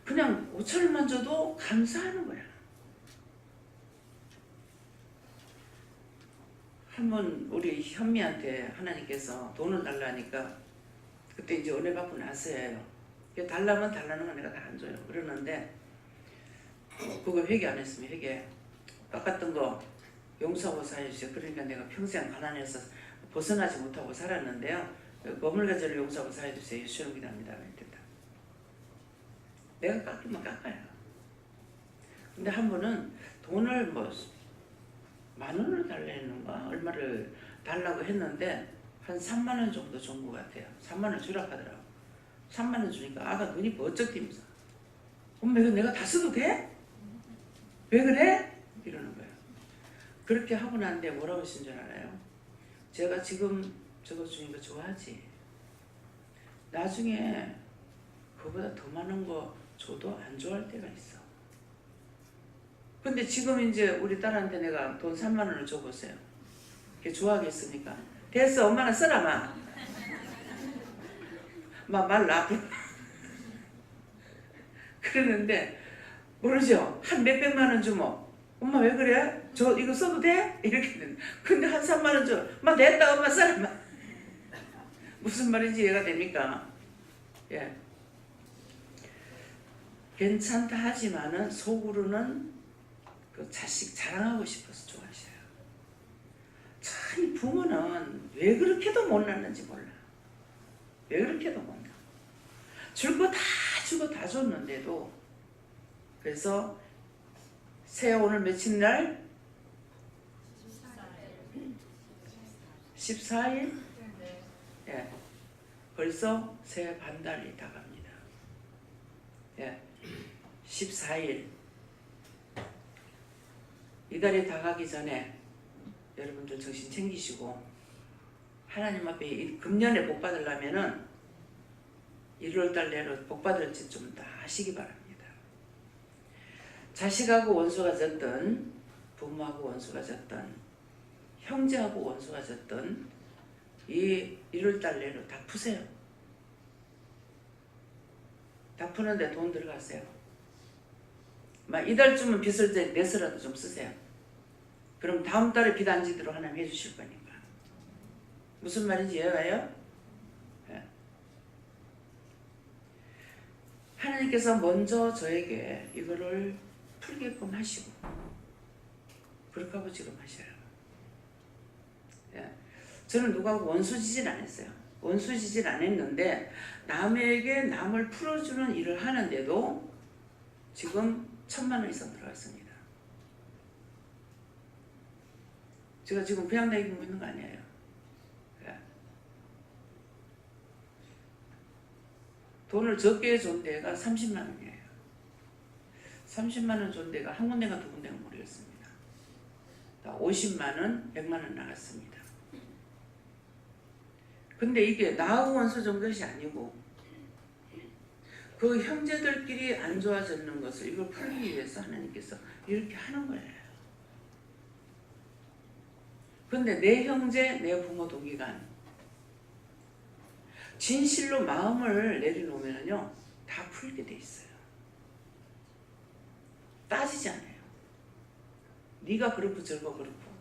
그냥 5,000원만 줘도 감사하는 거야. 한번 우리 현미한테 하나님께서 돈을 달라니까 그때 이제 은혜 받고 나서예요. 달라면 달라는 건 내가 다 안 줘요. 그러는데 그거 회개 안 했으면 회개 깎았던 거 용서하고 살려주세요. 그러니까 내가 평생 가난해서 벗어나지 못하고 살았는데요. 머물가 저를 용서하고 살려주세요. 예수님 기도합니다. 했다. 내가 깎이면 깎아요. 근데 한 번은 돈을 뭐 10,000원을 달라는가 얼마를 달라고 했는데 한 3만 원 정도 준 것 같아요. 3만 원 주라고 하더라고. 3만 원 주니까 아가 눈이 번쩍 띄면서 엄마 이거 내가 다 써도 돼? 왜 그래? 이러는 거예요. 그렇게 하고 난데 뭐라고 하신 줄 알아요? 제가 지금 저거 주는 거 좋아하지? 나중에 그보다 더 많은 거 줘도 안 좋아할 때가 있어. 근데 지금 이제 우리 딸한테 내가 돈 3만 원을 줘보세요. 걔 좋아하겠습니까? 됐어 엄마는 써라 말 나쁘 그러는데 모르죠? 한 몇백만 원 주면 엄마 왜 그래? 저 이거 써도 돼? 이렇게 되는. 근데 한 3만 원 줘. 마 됐다 엄마 써라 무슨 말인지 이해가 됩니까? 예. 괜찮다 하지만은 속으로는 그 자식 자랑하고 싶어서 좋아하셔요. 참 참 부모는 왜 그렇게도 못났는지 몰라. 왜 그렇게도 못나. 줄 거 다 주고 다 줬는데도. 그래서 새해 오늘 며칠 날? 14일? 예. 벌써 새해 반달이 다 갑니다. 예. 14일. 이달이 다 가기 전에 여러분들 정신 챙기시고 하나님 앞에 이 금년에 복 받으려면은 1월달 내로 복 받을지 좀 다 하시기 바랍니다. 자식하고 원수가 졌든 부모하고 원수가 졌든 형제하고 원수가 졌든 이 1월달 내로 다 푸세요. 다 푸는데 돈 들어가세요. 막 이달쯤은 빚을 내서라도 좀 쓰세요. 그럼 다음 달에 빚 안 지도록 하나님 해주실 거니까. 무슨 말인지 이해가요? 네. 하나님께서 먼저 저에게 이거를 풀게끔 하시고 그렇게 하고 지금 하셔요. 네. 저는 누구하고 원수지질 안 했어요. 원수지질 안 했는데 남에게 남을 풀어주는 일을 하는데도 지금 1,000만 원 이상 들어갔습니다. 제가 지금 그냥 다니고 있는 거 아니에요. 네. 돈을 적게 준 데가 30만 원이에요. 30만 원 준 데가 한 군데가 두 군데가 모르겠습니다. 50만 원, 100만 원 나갔습니다. 근데 이게 나하고 원수 준 것이 아니고 그 형제들끼리 안 좋아졌는 것을 이걸 풀기 위해서 하나님께서 이렇게 하는 거예요. 근데 내 형제, 내 부모 동기간 진실로 마음을 내려놓으면요 다 풀게 돼 있어요. 따지지 않아요. 네가 그렇고 저거 그렇고.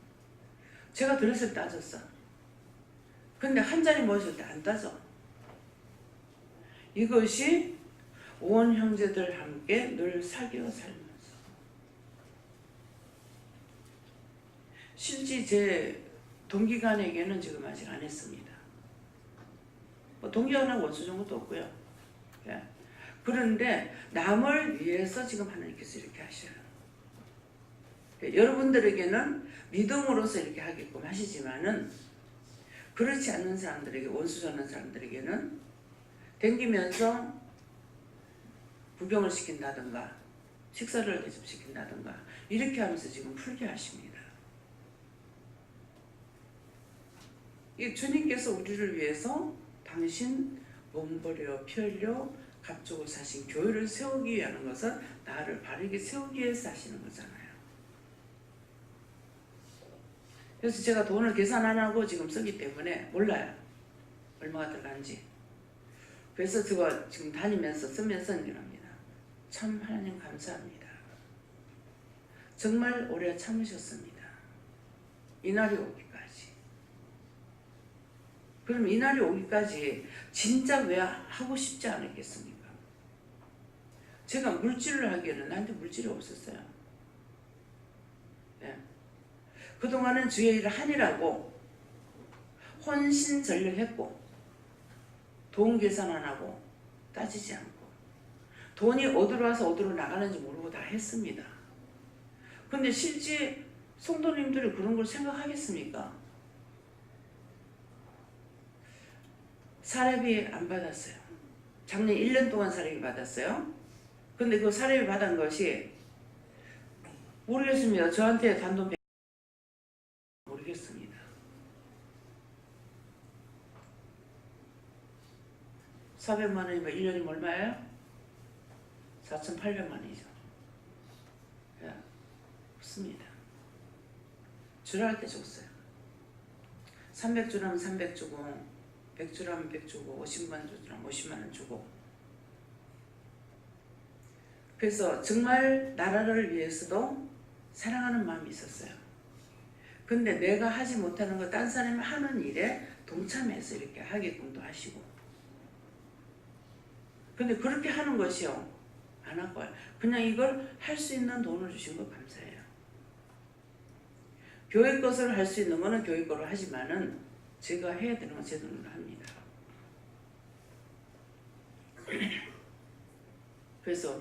제가 들었을 때 따졌어. 근데 한 자리 모였을 때 안 따져. 이것이 온 형제들 함께 늘 사귀어 살면서 실제 제 동기간에게는 지금 아직 안 했습니다. 뭐 동기간하고 원수 준 것도 없고요. 예. 그런데 남을 위해서 지금 하나님께서 이렇게 하셔요. 여러분들에게는 믿음으로서 이렇게 하게끔 하시지만은 그렇지 않는 사람들에게 원수 줬는 사람들에게는 댕기면서 구경을 시킨다든가 식사를 대접시킨다든가 이렇게 하면서 지금 풀게 하십니다. 이 주님께서 우리를 위해서 당신 몸버려 피 흘려 값주고 사신 교회를 세우기 위한 것은 나를 바르게 세우기 위해서 하시는 거잖아요. 그래서 제가 돈을 계산 안 하고 지금 쓰기 때문에 몰라요. 얼마가 들어간지. 그래서 제가 지금 다니면서 쓰면서 일합니다. 참 하나님 감사합니다. 정말 오래 참으셨습니다. 이날이 오기까지. 그럼 이날이 오기까지 진짜 왜 하고 싶지 않았겠습니까? 제가 물질을 하기에는 나한테 물질이 없었어요. 네. 그동안은 주의 일을 하니라고 혼신전력했고 돈 계산 안 하고 따지지 않고 돈이 어디로 와서 어디로 나가는지 모르고 다 했습니다. 근데 실제 성도님들이 그런 걸 생각하겠습니까? 사례비 안 받았어요. 작년 1년 동안 사례비 받았어요. 근데 그 사례비 받은 것이 모르겠습니다. 저한테 단돈 100 모르겠습니다. 400만 원이면 1년이면 얼마예요? 4,800만 원이죠. 예, 없습니다. 주랄 때 줬어요. 300주라면 300 주고 100주라면 100 주고 50만 주라면 50만 원 주고. 그래서 정말 나라를 위해서도 사랑하는 마음이 있었어요. 근데 내가 하지 못하는 거 딴 사람이 하는 일에 동참해서 이렇게 하게끔도 하시고. 근데 그렇게 하는 것이요 안 할 거예요. 그냥 이걸 할 수 있는 돈을 주신 거 감사해요. 교회 것을 할 수 있는 거는 교회 거를 하지만은 제가 해야 되는 건 제 돈으로 합니다. 그래서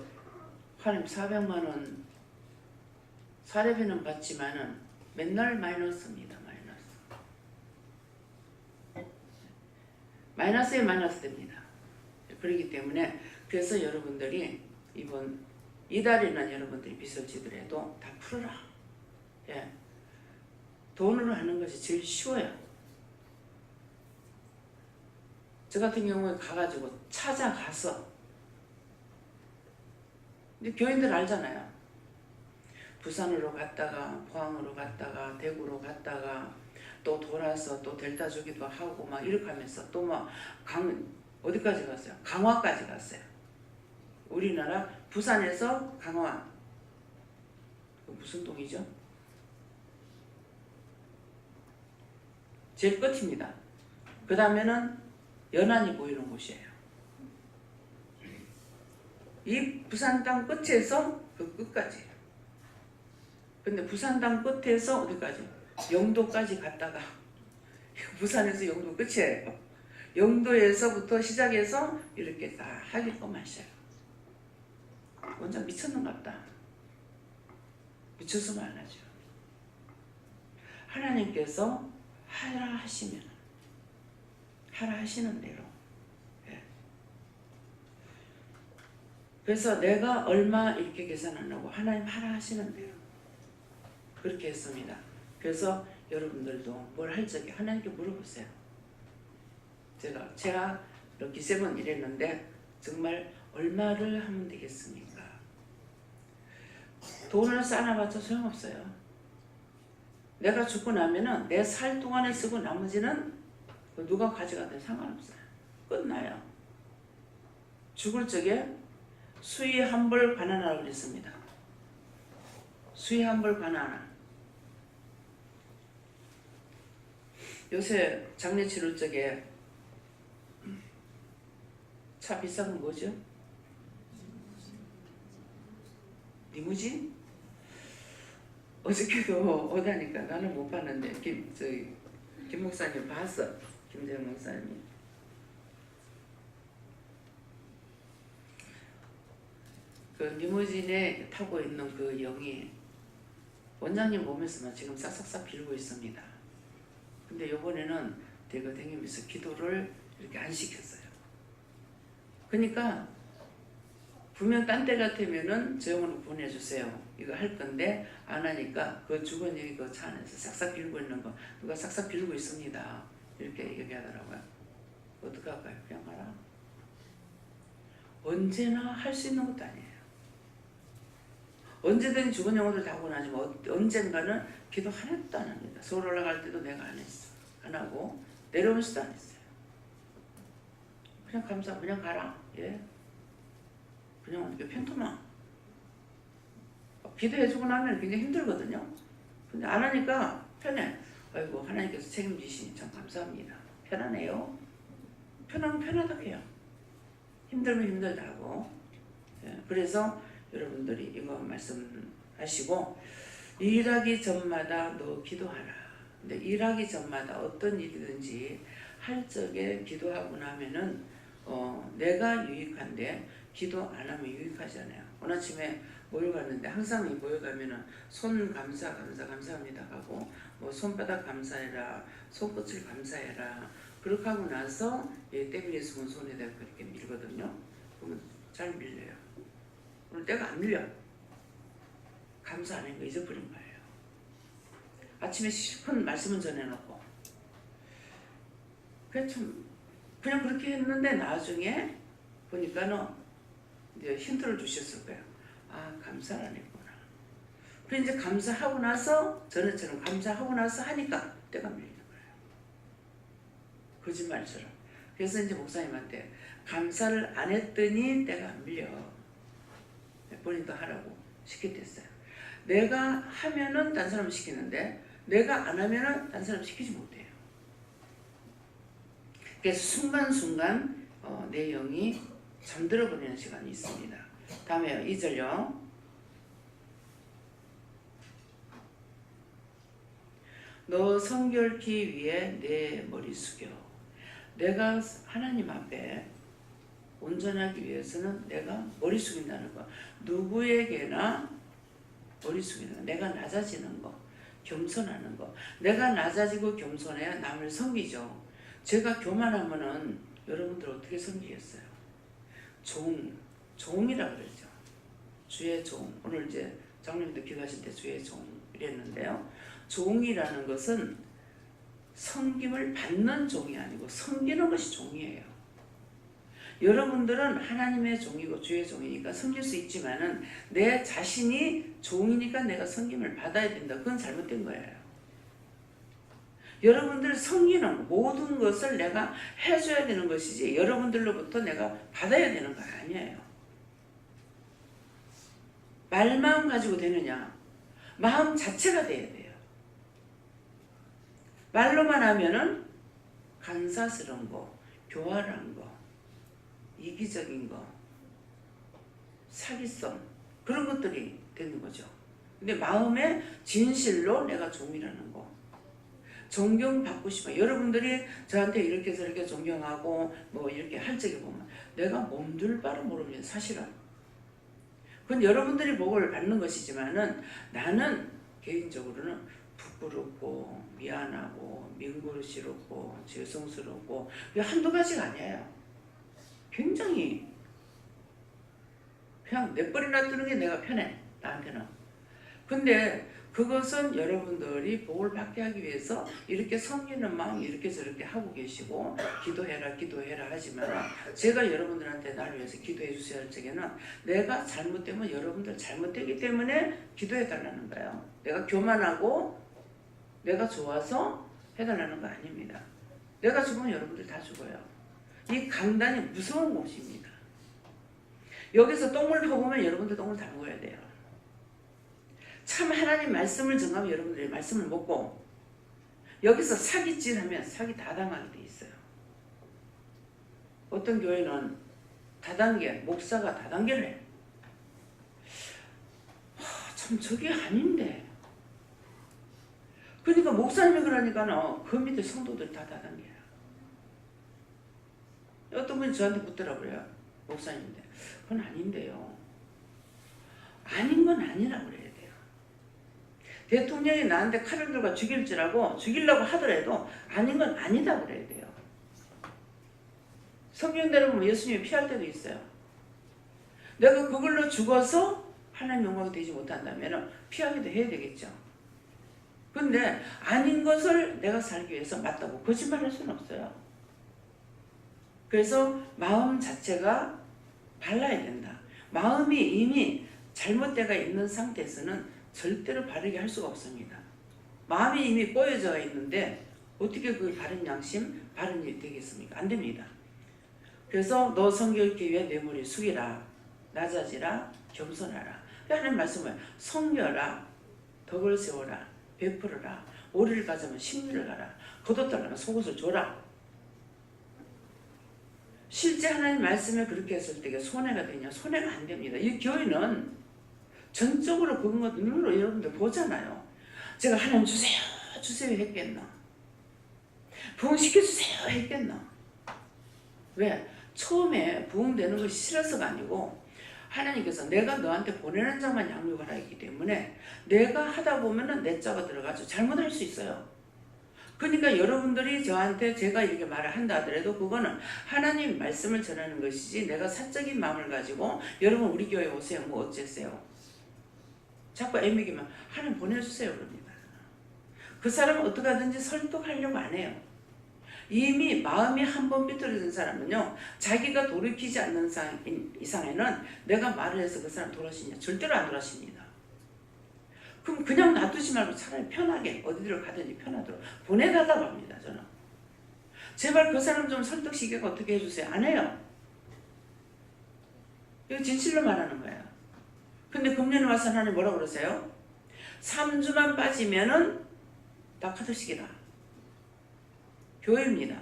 하나님 400만 원 사례비는 받지만은 맨날 마이너스입니다. 마이너스에 마이너스 됩니다. 그렇기 때문에 그래서 여러분들이 이번 이달에는 여러분들이 빚을 지더라도 다 풀어라. 예. 돈으로 하는 것이 제일 쉬워요. 저 같은 경우에 가가지고 찾아가서 근데 교인들 알잖아요. 부산으로 갔다가 포항으로 갔다가 대구로 갔다가 또 돌아서 또 델타 주기도 하고 막 이렇게 하면서 또 막 어디까지 갔어요? 강화까지 갔어요. 우리나라 부산에서 강화 무슨 동이죠? 제일 끝입니다. 그 다음에는 연안이 보이는 곳이에요. 이 부산 땅 끝에서 그 끝까지. 근데 부산 땅 끝에서 어디까지? 영도까지 갔다가 부산에서 영도 끝이에요. 영도에서부터 시작해서 이렇게 다 하기도 마셔요. 완전 미쳤는갑다. 미쳤으면 안 하죠. 하나님께서 하라 하시면 하라 하시는 대로. 예. 그래서 내가 얼마 이렇게 계산 안 하고 하나님 하라 하시는 대로 그렇게 했습니다. 그래서 여러분들도 뭘 할 적에 하나님께 물어보세요. 제가 럭키 세븐 이랬는데 정말 얼마를 하면 되겠습니까? 돈을 쌓아봤자 소용없어요. 내가 죽고 나면은 내 살 동안에 쓰고 나머지는 누가 가져가든 상관없어요. 끝나요. 죽을 적에 수의 한벌 관하나라고 그랬습니다. 수의 한벌 관하나. 요새 장례 치를 적에 차 비싼 건 뭐죠? 리무진? 어저께도 오다니까 나는 못 봤는데 김 목사님 봤어. 김재영 목사님. 그 리무진에 타고 있는 그 영이 원장님 보면서만 지금 싹싹싹 빌고 있습니다. 근데 요번에는 대거 다니면서 기도를 이렇게 안 시켰어요. 그러니까 분명 딴 데 같으면은 저 영혼을 보내주세요. 이거 할 건데 안 하니까 그 죽은 영이 그 차 안에서 싹싹 빌고 있는 거 누가 싹싹 빌고 있습니다. 이렇게 얘기하더라고요. 어떡할까요? 그냥 가라. 언제나 할 수 있는 것도 아니에요. 언제든 죽은 영혼들 다 보내지만 언젠가는 기도 하나도 안 합니다. 서울 올라갈 때도 내가 안 했어. 안 하고 내려오면서도 안 했어요. 그냥 감사, 그냥 가라. 예. 그냥 어떻게 팬토마. 기도해주고 나면 굉장히 힘들거든요. 근데 안 하니까 편해. 아이고 하나님께서 책임지시니 참 감사합니다. 편하네요. 편하면 편하다고 해요. 힘들면 힘들다 하고. 예. 그래서 여러분들이 이거 말씀하시고 일하기 전마다 너 기도하라. 근데 일하기 전마다 어떤 일이든지 할 적에 기도하고 나면은 내가 유익한데 기도 안 하면 유익하지 않아요. 오늘 아침에 모여 갔는데 항상 이 모여 가면은 손 감사합니다 하고 뭐 손바닥 감사해라, 손끝을 감사해라. 그렇게 하고 나서 떼비에 숨은 손에다 그렇게 밀거든요. 그러면 잘 밀려요. 오늘 때가 안 밀려. 감사 안 한 거 잊어버린 거예요. 아침에 실컷 말씀은 전해놓고 그냥 그렇게 했는데 나중에 보니까는 이제 힌트를 주셨을 거예요. 아 감사를 안 했구나. 그래서 이제 감사하고 나서 전에처럼 감사하고 나서 하니까 때가 밀리는 거예요. 거짓말처럼. 그래서 이제 목사님한테 감사를 안 했더니 때가 안 밀려. 본인도 하라고 시켰댔어요. 내가 하면은 딴 사람 시키는데 내가 안 하면은 딴 사람 시키지 못해요. 그래서 순간순간 내 영이 잠들어 버리는 시간이 있습니다. 다음에요. 2절요. 너 성결케 위해 내 머리 숙여. 내가 하나님 앞에 온전하기 위해서는 내가 머리 숙인다는 거. 누구에게나 머리 숙이는 거. 내가 낮아지는 거. 겸손하는 거. 내가 낮아지고 겸손해야 남을 섬기죠. 제가 교만하면은 여러분들 어떻게 섬기겠어요? 종이라 그러죠. 주의 종. 오늘 이제 장로님도 기도하실 때 주의 종 이랬는데요. 종이라는 것은 섬김을 받는 종이 아니고 섬기는 것이 종이에요. 여러분들은 하나님의 종이고 주의 종이니까 섬길 수 있지만은 내 자신이 종이니까 내가 섬김을 받아야 된다. 그건 잘못된 거예요. 여러분들 섬기는 모든 것을 내가 해줘야 되는 것이지 여러분들로부터 내가 받아야 되는 거 아니에요. 말마음 가지고 되느냐? 마음 자체가 돼야 돼요. 말로만 하면은 간사스러운 거, 교활한 거, 이기적인 거, 사기성 그런 것들이 되는 거죠. 근데 마음의 진실로 내가 종이라는 거. 존경받고 싶어요. 여러분들이 저한테 이렇게 저렇게 존경하고 뭐 이렇게 할 적에 보면 내가 몸둘 바를 모르면 사실은 그건 여러분들이 복을 받는 것이지만은 나는 개인적으로는 부끄럽고 미안하고 민구스럽고 죄송스럽고 한두 가지가 아니에요. 굉장히 그냥 내버려 놔두는 게 내가 편해. 나한테는. 근데 그것은 여러분들이 복을 받게 하기 위해서 이렇게 섬기는 마음 이렇게 저렇게 하고 계시고 기도해라 하지만 제가 여러분들한테 나를 위해서 기도해 주셔야 할 적에는 내가 잘못되면 여러분들 잘못되기 때문에 기도해 달라는 거예요. 내가 교만하고 내가 좋아서 해달라는 거 아닙니다. 내가 죽으면 여러분들 다 죽어요. 이 강단이 무서운 곳입니다. 여기서 똥을 퍼보면 여러분들 똥을 다 먹어야 돼요. 참 하나님 말씀을 정하면 여러분들이 말씀을 먹고 여기서 사기질 하면 사기 다 당하게 돼 있어요. 어떤 교회는 다단계, 목사가 다단계를 해. 참 저게 아닌데. 그러니까 목사님이 그러니까 그 밑에 성도들 다 다단계야. 어떤 분이 저한테 묻더라고요. 목사님인데. 그건 아닌데요. 아닌 건 아니라고 그래요. 대통령이 나한테 칼을 들고 죽이려고 하더라도 아닌 건 아니다 그래야 돼요. 성경대로 보면 예수님이 피할 때도 있어요. 내가 그걸로 죽어서 하나님 영광이 되지 못한다면 피하기도 해야 되겠죠. 근데 아닌 것을 내가 살기 위해서 맞다고 거짓말할 수는 없어요. 그래서 마음 자체가 발라야 된다. 마음이 이미 잘못되어 있는 상태에서는 절대로 바르게 할 수가 없습니다. 마음이 이미 꼬여져 있는데 어떻게 그 바른 양심, 바른 일이 되겠습니까? 안 됩니다. 그래서 너 성결케 위해 내 머리 숙이라, 낮아지라, 겸손하라. 하나님 말씀을 성려라, 덕을 세워라, 베풀어라, 오리를 가져면 식물을 가라, 겉옷달라면 속옷을 줘라. 실제 하나님 말씀에 그렇게 했을 때 손해가 되냐? 손해가 안 됩니다. 이 교회는 전적으로 그런 것 눈으로 여러분들 보잖아요. 제가 하나님 주세요 했겠나? 부흥시켜주세요 했겠나? 왜? 처음에 부흥되는 것이 싫어서가 아니고 하나님께서 내가 너한테 보내는 자만 양육하라 했기 때문에 내가 하다 보면은 내 자가 들어가서 잘못할 수 있어요. 그러니까 여러분들이 저한테 제가 이렇게 말을 한다 하더라도 그거는 하나님 말씀을 전하는 것이지 내가 사적인 마음을 가지고 여러분 우리 교회 오세요 뭐 어째세요? 자꾸 애매기만 하나님 보내주세요 그럽니다. 그 사람은 어떻게 하든지 설득하려고 안 해요. 이미 마음이 한번 비틀어진 사람은요 자기가 돌이키지 않는 이상에는 내가 말을 해서 그 사람 돌아오시냐? 절대로 안 돌아오십니다. 그럼 그냥 놔두지 말고 차라리 편하게 어디로 가든지 편하도록 보내달라고 합니다. 저는 제발 그 사람 좀 설득시키고 어떻게 해주세요. 안 해요. 이거 진실로 말하는 거예요. 근데 금년에 와서 하나님 뭐라고 그러세요? 3주만 빠지면은 다 카드식이다. 교회입니다.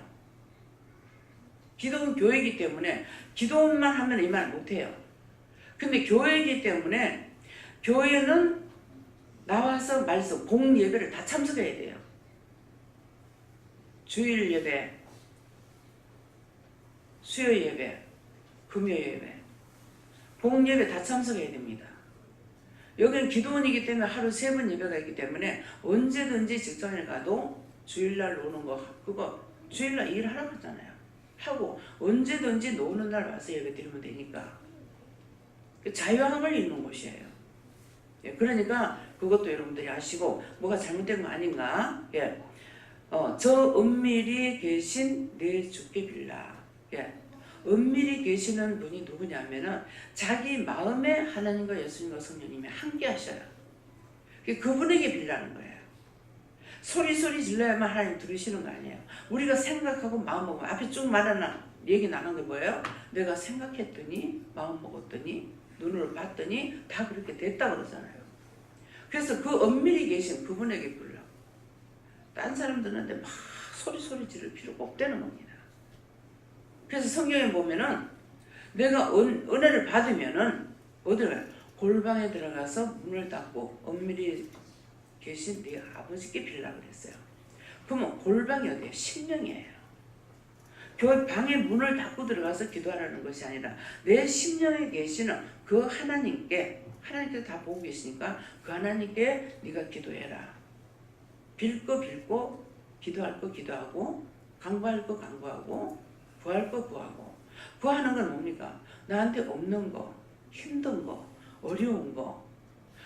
기도는 교회이기 때문에 기도만 하면 이 말 못해요. 근데 교회이기 때문에 교회는 나와서 말씀, 공예배를 다 참석해야 돼요. 주일 예배, 수요 예배, 금요 예배, 복 예배 다 참석해야 됩니다. 여기는 기도원이기 때문에 하루 3번 예배가 있기 때문에 언제든지 직장에 가도 주일날 노는 거 그거 주일날 일하라고 하잖아요. 하고 언제든지 노는 날 와서 예배 드리면 되니까 자유함을 입는 곳이에요. 예, 그러니까 그것도 여러분들이 아시고 뭐가 잘못된 거 아닌가? 예, 저 은밀히 계신 내 주께 빌라. 예, 은밀히 계시는 분이 누구냐면은 자기 마음에 하나님과 예수님과 성령님이 함께 하셔요. 그분에게 빌라는 거예요. 소리 질러야만 하나님 들으시는 거 아니에요. 우리가 생각하고 마음 먹으면 앞에 쭉 말하는 얘기 나눈 게 뭐예요? 내가 생각했더니 마음 먹었더니 눈으로 봤더니 다 그렇게 됐다 그러잖아요. 그래서 그 은밀히 계신 그분에게 불러. 딴 사람들한테 막 소리 지를 필요가 없다는 겁니다. 그래서 성경에 보면은 내가 은혜를 받으면은 어디를 가요? 골방에 들어가서 문을 닫고 은밀히 계신 네 아버지께 빌라 그랬어요. 그러면 골방이 어디예요? 심령이에요. 교회 방에 문을 닫고 들어가서 기도하라는 것이 아니라 내 심령에 계시는 그 하나님께서 다 보고 계시니까 그 하나님께 네가 기도해라. 빌 거 빌고 기도할 거 기도하고 간구할 거 간구하고 구할 거 구하고. 구하는 건 뭡니까? 나한테 없는 거, 힘든 거, 어려운 거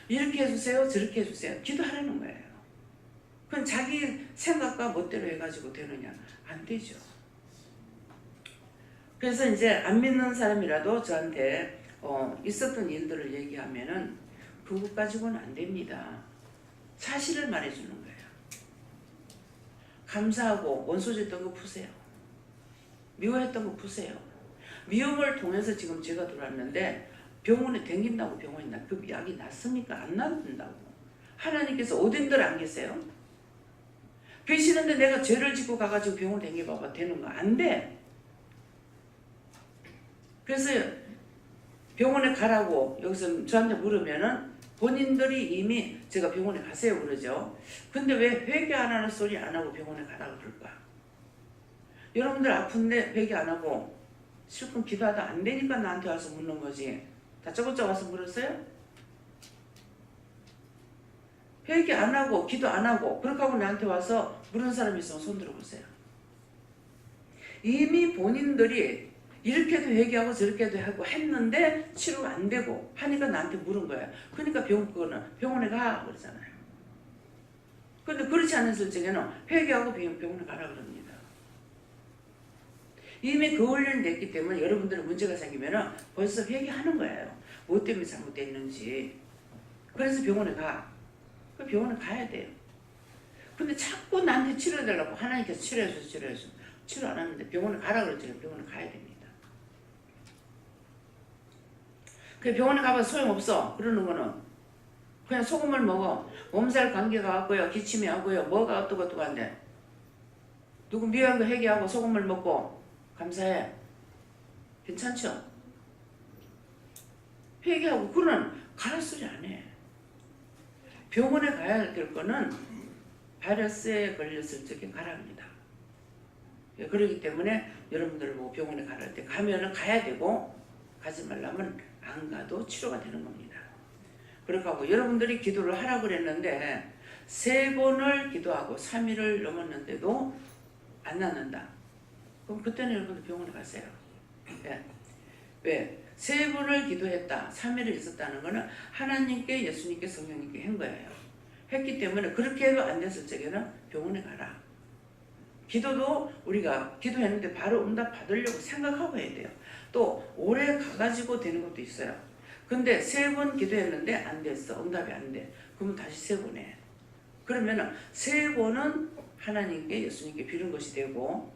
이렇게 해주세요 저렇게 해주세요 기도하라는 거예요. 그건 자기 생각과 멋대로 해가지고 되느냐? 안 되죠. 그래서 이제 안 믿는 사람이라도 저한테 있었던 일들을 얘기하면은 그것 가지고는 안 됩니다. 사실을 말해주는 거예요. 감사하고 원소졌던 거 푸세요. 미워했던 거 푸세요. 미움을 통해서 지금 제가 들어왔는데 병원에 댕긴다고 병원에 그 약이 낫습니까? 안 낫는다고. 하나님께서 어딘들 안 계세요? 계시는데 내가 죄를 짓고 가가지고 병원 댕겨봐봐 되는 거 안 돼. 그래서 병원에 가라고 여기서 저한테 물으면은 본인들이 이미 제가 병원에 가세요 그러죠. 근데 왜 회개 안 하는 소리 안 하고 병원에 가라고 그럴까? 여러분들 아픈데 회개 안 하고 실컷 기도하다 안 되니까 나한테 와서 묻는 거지. 다짜고짜 와서 물었어요? 회개 안 하고 기도 안 하고 그렇게 하고 나한테 와서 물은 사람이 있으면 손 들어보세요. 이미 본인들이 이렇게도 회개하고 저렇게도 하고 했는데 치료가 안 되고 하니까 나한테 물은 거예요. 그러니까 병원에 가 그러잖아요. 근데 그렇지 않은 실정에는 회개하고 병원에 가라 그럽니다. 이미 그 훈련이 됐기 때문에 여러분들은 문제가 생기면 벌써 회개하는 거예요. 뭐 때문에 잘못됐는지. 그래서 병원에 가. 그 병원에 가야 돼요. 근데 자꾸 나한테 치료해달라고 하나님께서 치료해줘. 치료 안 하는데 병원에 가라 그랬잖아요. 병원에 가야 됩니다. 그 병원에 가봐서 소용없어. 그러는 거는 그냥 소금을 먹어. 몸살 감기가 왔고요. 기침이 하고요. 뭐가 어떠고 한데 누구 미워한 거 회개하고 소금을 먹고 감사해. 괜찮죠? 회개하고 그러는 가라 소리 안 해. 병원에 가야 될 거는 바이러스에 걸렸을 적에 가라 합니다. 그렇기 때문에 여러분들 보고 병원에 가라 할 때 가면은 가야 되고 가지 말라면 안 가도 치료가 되는 겁니다. 그렇게 하고 여러분들이 기도를 하라고 그랬는데 3번을 기도하고 3일을 넘었는데도 안 낫는다. 그럼 그때는 여러분들 병원에 가세요. 예. 왜? 3번을 기도했다. 3일을 있었다는 거는 하나님께 예수님께 성령님께 한 거예요. 했기 때문에 그렇게 해도 안 됐을 적에는 병원에 가라. 기도도 우리가 기도했는데 바로 응답 받으려고 생각하고 해야 돼요. 또 오래 가가지고 되는 것도 있어요. 근데 3번 기도했는데 안 됐어. 응답이 안 돼. 그러면 다시 3번 해. 그러면은 3번은 하나님께 예수님께 빌은 것이 되고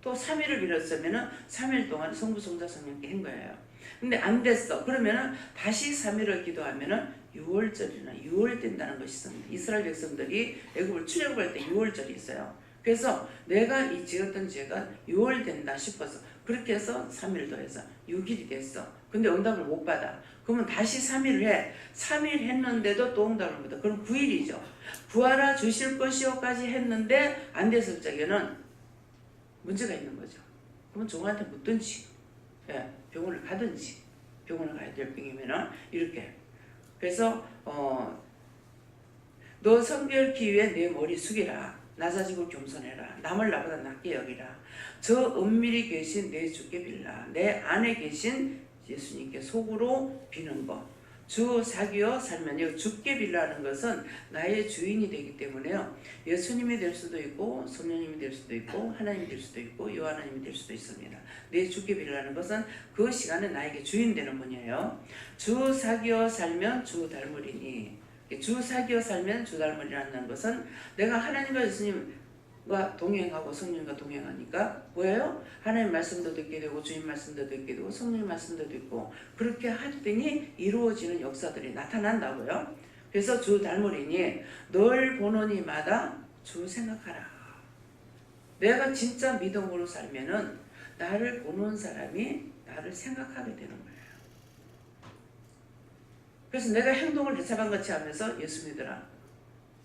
또 3일을 빌었으면은 3일 동안 성부 성자 성령께 한 거예요. 근데 안 됐어. 그러면은 다시 3일을 기도하면은 6월절이나 6월 된다는 것이 있습니다. 이스라엘 백성들이 애굽을 출애굽할 때 6월절이 있어요. 그래서 내가 이 지었던 죄가 6월 된다 싶어서 그렇게 해서 3일 더해서 6일이 됐어. 근데 응답을 못 받아. 그러면 다시 3일을 해. 3일 했는데도 또 응답을 못 받아. 그럼 9일이죠. 구하라 주실 것이요까지 했는데 안 됐을 적에는 문제가 있는 거죠. 그러면 종한테 묻든지 병원을 가든지 병원을 가야 될 병이면은 이렇게. 그래서 너 성결케 위해 내 머리 숙이라. 낮아지고 겸손해라. 남을 나보다 낮게 여기라. 저 은밀히 계신 내 주께 빌라. 내 안에 계신 예수님께 속으로 비는 것. 주 사귀어 살면요. 주께 빌라는 것은 나의 주인이 되기 때문에요. 예수님이 될 수도 있고 성령님이 될 수도 있고 하나님이 될 수도 있고 여하나님이 될 수도 있습니다. 내 주께 빌라는 것은 그 시간에 나에게 주인 되는 분이에요. 주 사귀어 살면 주 닮으리니. 주 사귀어 살면 주 닮으리라는 것은 내가 하나님과 예수님과 동행하고 성령과 동행하니까 뭐예요? 하나님 말씀도 듣게 되고 주님 말씀도 듣게 되고 성령 말씀도 듣고 그렇게 하더니 이루어지는 역사들이 나타난다고요. 그래서 주 닮으리니 널 보는 이마다 주 생각하라. 내가 진짜 믿음으로 살면은 나를 보는 사람이 나를 생각하게 되는 거예요. 그래서 내가 행동을 대차반같이 하면서 예수 믿어라.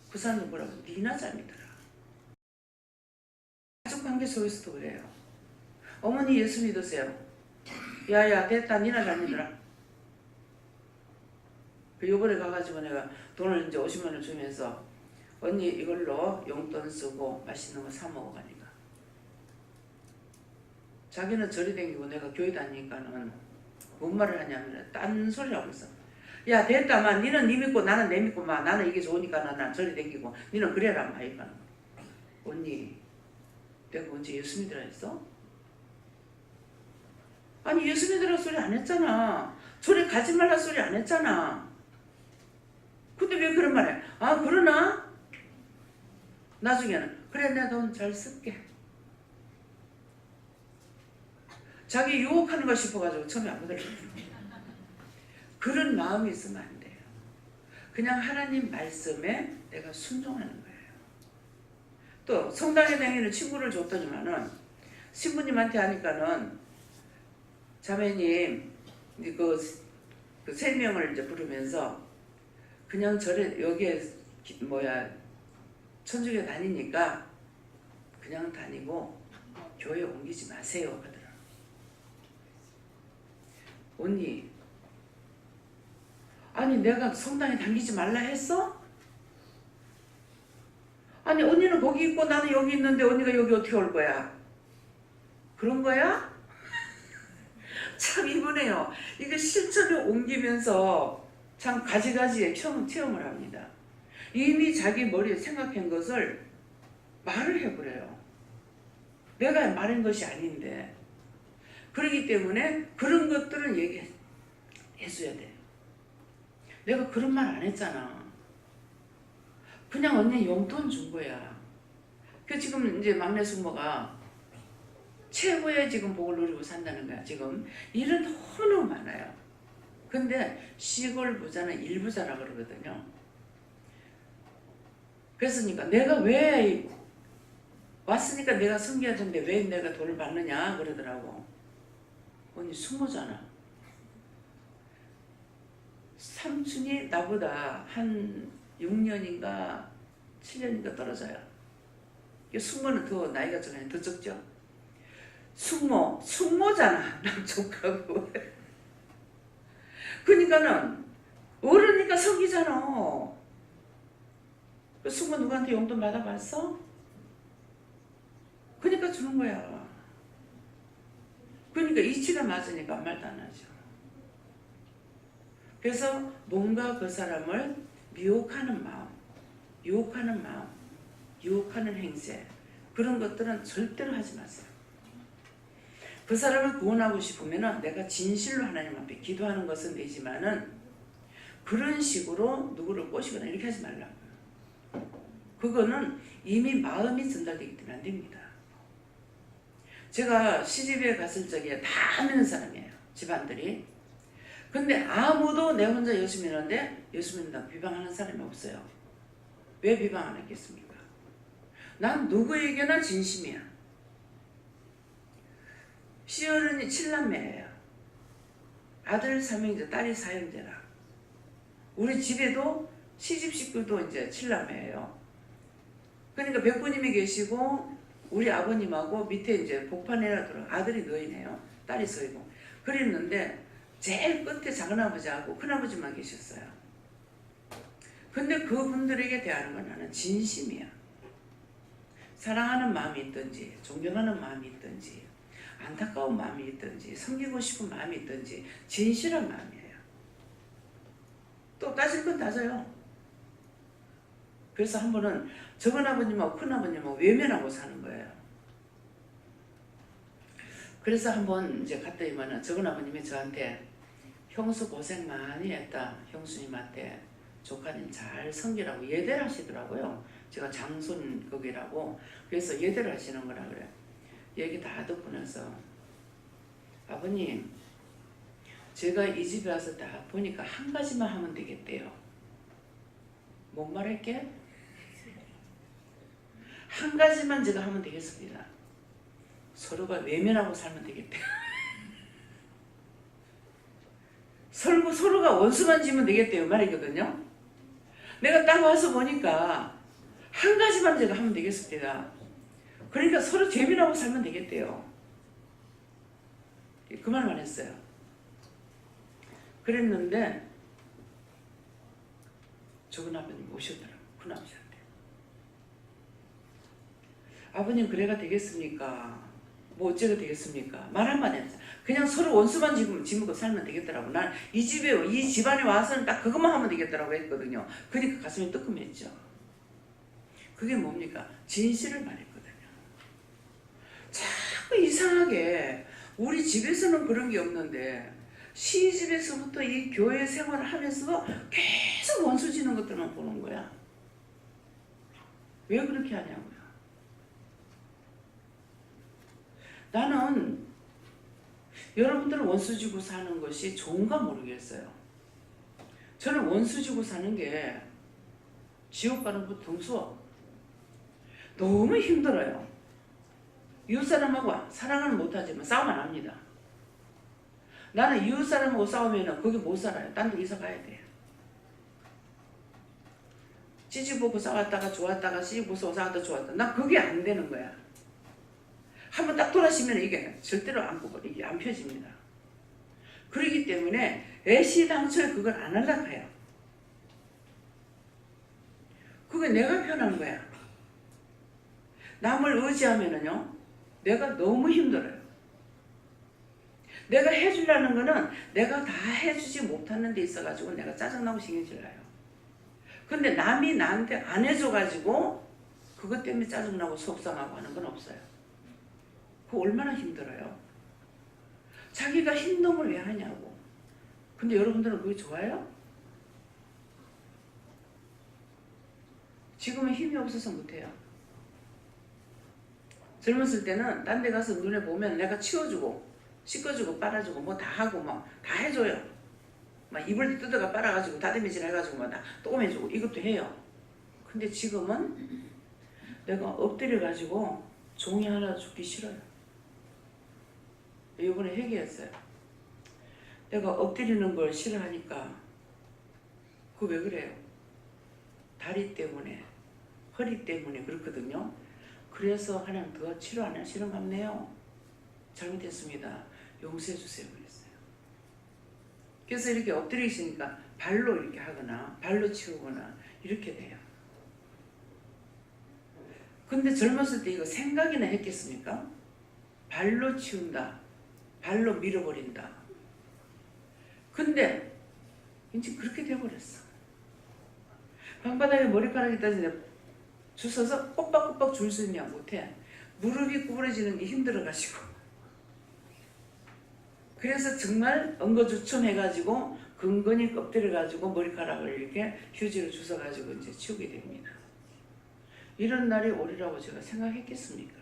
그 사람은 뭐라고? 니나 잘 믿어라. 가족관계 속에서도 그래요. 어머니 예수 믿으세요. 야야 됐다 니나 잘 믿어라. 요번에 가가지고 내가 돈을 이제 50만 원 주면서 언니 이걸로 용돈 쓰고 맛있는 거 사 먹어가니까 자기는 절이 댕기고 내가 교회 다니니까는 뭔 말을 하냐면 딴 소리를 하고 있어. 야 됐다 마 니는 니 믿고 나는 내 믿고 마 나는 이게 좋으니까 나는 저리 댕기고 니는 그래라 마 이거. 언니 내가 언제 예수 믿으라 했어? 아니 예수 믿으라 소리 안 했잖아. 저리 가지 말라 소리 안 했잖아. 근데 왜 그런 말 해? 아 그러나? 나중에는 그래 내 돈 잘 쓸게. 자기 유혹하는 거 싶어가지고 처음에 안 믿으려고. 그런 마음이 있으면 안 돼요. 그냥 하나님 말씀에 내가 순종하는 거예요. 또 성당에 다니는 친구를 줬더니만은 신부님한테 하니까는 자매님 그 3명을 이제 부르면서 그냥 절에 여기에 천주교 다니니까 그냥 다니고 교회 옮기지 마세요 하더라. 언니 아니 내가 성당에 다니지 말라 했어? 아니 언니는 거기 있고 나는 여기 있는데 언니가 여기 어떻게 올 거야? 그런 거야? 참 이분해요. 이게 실천을 옮기면서 참 가지가지의 체험을 합니다. 이미 자기 머리에 생각한 것을 말을 해버려요. 내가 말한 것이 아닌데. 그렇기 때문에 그런 것들은 얘기해줘야 돼요. 내가 그런 말 안 했잖아. 그냥 언니 용돈 준 거야. 그 지금 이제 막내 숙모가 최고의 지금 복을 누리고 산다는 거야. 지금 일은 너무 많아요. 근데 시골 부자는 일부자라 그러거든요. 그랬으니까 내가 왜 왔으니까 내가 섬겨야 되는데 왜 내가 돈을 받느냐 그러더라고. 언니 숙모잖아. 삼촌이 나보다 한 6년인가 7년인가 떨어져요. 숙모는 더 나이가 더 적죠. 숙모잖아. 남쪽하고. 그러니까는 어른이니까 섬기잖아. 그 숙모 누구한테 용돈 받아봤어? 그러니까 주는 거야. 그러니까 이치가 맞으니까 아무 말도 안 하죠. 그래서 뭔가 그 사람을 미혹하는 마음, 유혹하는 행세, 그런 것들은 절대로 하지 마세요. 그 사람을 구원하고 싶으면 내가 진실로 하나님 앞에 기도하는 것은 되지만은 그런 식으로 누구를 꼬시거나 이렇게 하지 말라고요. 그거는 이미 마음이 전달되기 때문에 안 됩니다. 제가 시집에 갔을 적에 다 믿는 사람이에요. 집안들이. 근데 아무도 내 혼자 예수 믿는데 예수 믿는다고 비방하는 사람이 없어요. 왜 비방 안 했겠습니까? 난 누구에게나 진심이야. 시어른이 7남매예요. 아들 3형제, 딸이 4형제라. 우리 집에도 시집 식구도 이제 7남매예요. 그러니까 백부님이 계시고 우리 아버님하고 밑에 이제 복판에라 들어 아들이 너희네요. 딸이 서이고 그랬는데 제일 끝에 작은아버지하고 큰아버지만 계셨어요. 근데 그분들에게 대하는 건 나는 진심이야. 사랑하는 마음이 있든지 존경하는 마음이 있든지 안타까운 마음이 있든지 섬기고 싶은 마음이 있든지 진실한 마음이에요. 또 따질 건 따져요. 그래서 한 번은 적은아버님하고 큰아버님하고 외면하고 사는 거예요. 그래서 한번 이제 갔더니만은 적은아버님이 저한테 형수 고생 많이 했다. 형수님한테 조카님 잘 섬기라고 예대를 하시더라고요. 제가 장손 거기라고 그래서 예대를 하시는 거라 그래. 얘기 다 듣고 나서 아버님 제가 이 집에 와서 다 보니까 한 가지만 하면 되겠대요. 뭔 말할게? 한 가지만 제가 하면 되겠습니다. 서로가 외면하고 살면 되겠대요. 서로가 원수만 지면 되겠대요 말이거든요. 내가 딱 와서 보니까 한 가지만 제가 하면 되겠습니다. 그러니까 서로 재미나고 살면 되겠대요. 그 말만 했어요. 그랬는데 적은 아버님 오셨더라고요. 큰아버지한테. 아버님 그래가 되겠습니까? 뭐 어째가 되겠습니까? 말 한마디 했어요. 그냥 서로 원수만 지물고 살면 되겠더라고. 난 이 집에 이 집안에 와서는 딱 그것만 하면 되겠더라고 했거든요. 그러니까 가슴이 뜨끔했죠. 그게 뭡니까? 진실을 말했거든요. 자꾸 이상하게 우리 집에서는 그런 게 없는데 시집에서부터 이 교회 생활을 하면서 계속 원수 지는 것들만 보는 거야. 왜 그렇게 하냐고요. 나는 여러분들은 원수 지고 사는 것이 좋은가 모르겠어요. 저는 원수 지고 사는 게 지옥 가는 것 등수어. 너무 힘들어요. 이웃사람하고 사랑은 못하지만 싸우면 안 합니다. 나는 이웃사람하고 싸우면 거기 못 살아요. 딴 데 이사 가야 돼요. 찌찌보고 싸웠다가 좋았다가 찌찌보고 싸웠다가 좋았다. 난 그게 안 되는 거야. 한번 딱 돌아시면 이게 절대로 이게 안 펴집니다. 그렇기 때문에 애시당초에 그걸 안 하려고 해요. 그게 내가 편한 거야. 남을 의지하면은요, 내가 너무 힘들어요. 내가 해주려는 거는 내가 다 해주지 못하는 데 있어가지고 내가 짜증나고 신경질 나요. 근데 남이 나한테 안 해줘가지고 그것 때문에 짜증나고 속상하고 하는 건 없어요. 그거 얼마나 힘들어요. 자기가 힘 놈을 왜 하냐고. 근데 여러분들은 그게 좋아요? 지금은 힘이 없어서 못해요. 젊었을 때는 딴 데 가서 눈에 보면 내가 치워주고 씻어주고 빨아주고 뭐 다 하고 뭐 다 해줘요. 막 이불 뜯어가 빨아가지고 다듬이질 해가지고 뭐 다 또매주고 이것도 해요. 근데 지금은 내가 엎드려가지고 종이 하나 줍기 싫어요. 이번에 회개했어요. 내가 엎드리는 걸 싫어하니까 그거 왜 그래요? 다리 때문에 허리 때문에 그렇거든요. 그래서 하나님 더 치료 안 하시는 것 같네요. 잘못했습니다. 용서해 주세요. 그랬어요. 그래서 이렇게 엎드려 있으니까 발로 이렇게 하거나 발로 치우거나 이렇게 돼요. 근데 젊었을 때 이거 생각이나 했겠습니까? 발로 치운다. 발로 밀어버린다. 근데 이제 그렇게 돼버렸어. 방바닥에 머리카락이 따지는데 주워서 꼬박꼬박 줄 수 있냐 못해. 무릎이 구부러지는 게 힘들어가지고. 그래서 정말 엉거주춤해가지고 근근히 엎드려가지고 머리카락을 이렇게 휴지로 주워가지고 이제 치우게 됩니다. 이런 날이 오리라고 제가 생각했겠습니까?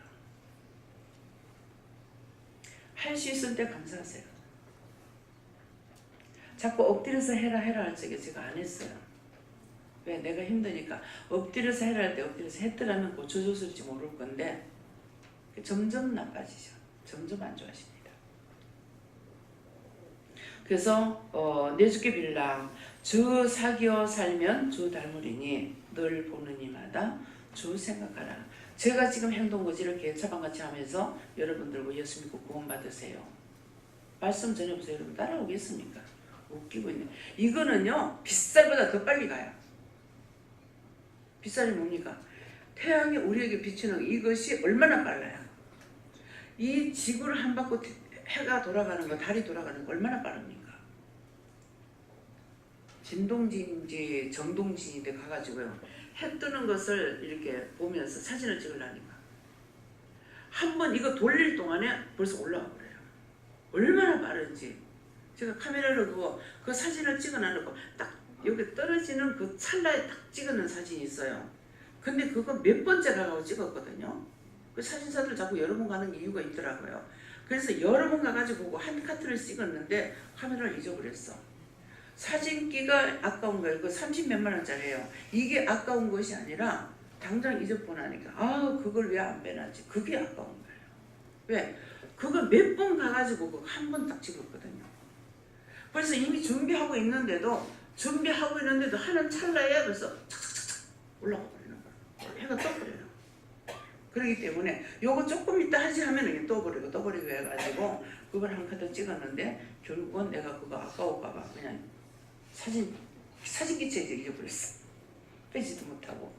할 수 있을 때 감사하세요. 자꾸 엎드려서 해라 할 적에 제가 안 했어요. 왜? 내가 힘드니까. 엎드려서 해라 할 때 엎드려서 했더라면 고쳐줬을지 모를 건데 점점 나빠지죠. 점점 안 좋아집니다. 그래서 내 주께 빌라 주 사귀어 살면 주 닮으리니 늘 보는 이마다 주 생각하라. 제가 지금 행동거지를 개차반같이 하면서 여러분들과 예수 믿고 구원 받으세요. 말씀 전해보세요. 여러분 따라오겠습니까? 웃기고 있네. 이거는요 빗살보다 더 빨리 가요. 빗살이 뭡니까? 태양이 우리에게 비추는 이것이 얼마나 빨라요. 이 지구를 한 바퀴 해가 돌아가는 거, 달이 돌아가는 거 얼마나 빠릅니까? 진동진인지 정동진인데 가가지고요 해 뜨는 것을 이렇게 보면서 사진을 찍으려니까 한번 이거 돌릴 동안에 벌써 올라와 버려요. 얼마나 빠른지. 제가 카메라로 두고 그 사진을 찍어놔놓고 딱 여기 떨어지는 그 찰나에 딱 찍어놓은 사진이 있어요. 근데 그거 몇 번째 가고 찍었거든요. 그 사진사들 자꾸 여러 번 가는 이유가 있더라고요. 그래서 여러 번 가가지고 한 카트를 찍었는데 카메라를 잊어버렸어. 사진기가 아까운 거예요. 그 30몇만 원짜리예요. 이게 아까운 것이 아니라 당장 잊어보나니까 그걸 왜 안 빼놨지? 그게 아까운 거예요. 왜? 그거 몇 번 가가지고 그거 한 번 딱 찍었거든요. 그래서 이미 준비하고 있는데도 하는 찰나에 벌써 착착착착 올라가 버리는 거예요. 해가 떠버려요. 그렇기 때문에 요거 조금 이따 하지 하면 떠버리고 해가지고 그걸 한 카드 찍었는데 결국은 내가 그거 아까울까봐 그냥 사진기체에 잊어버렸어. 빼지도 못하고.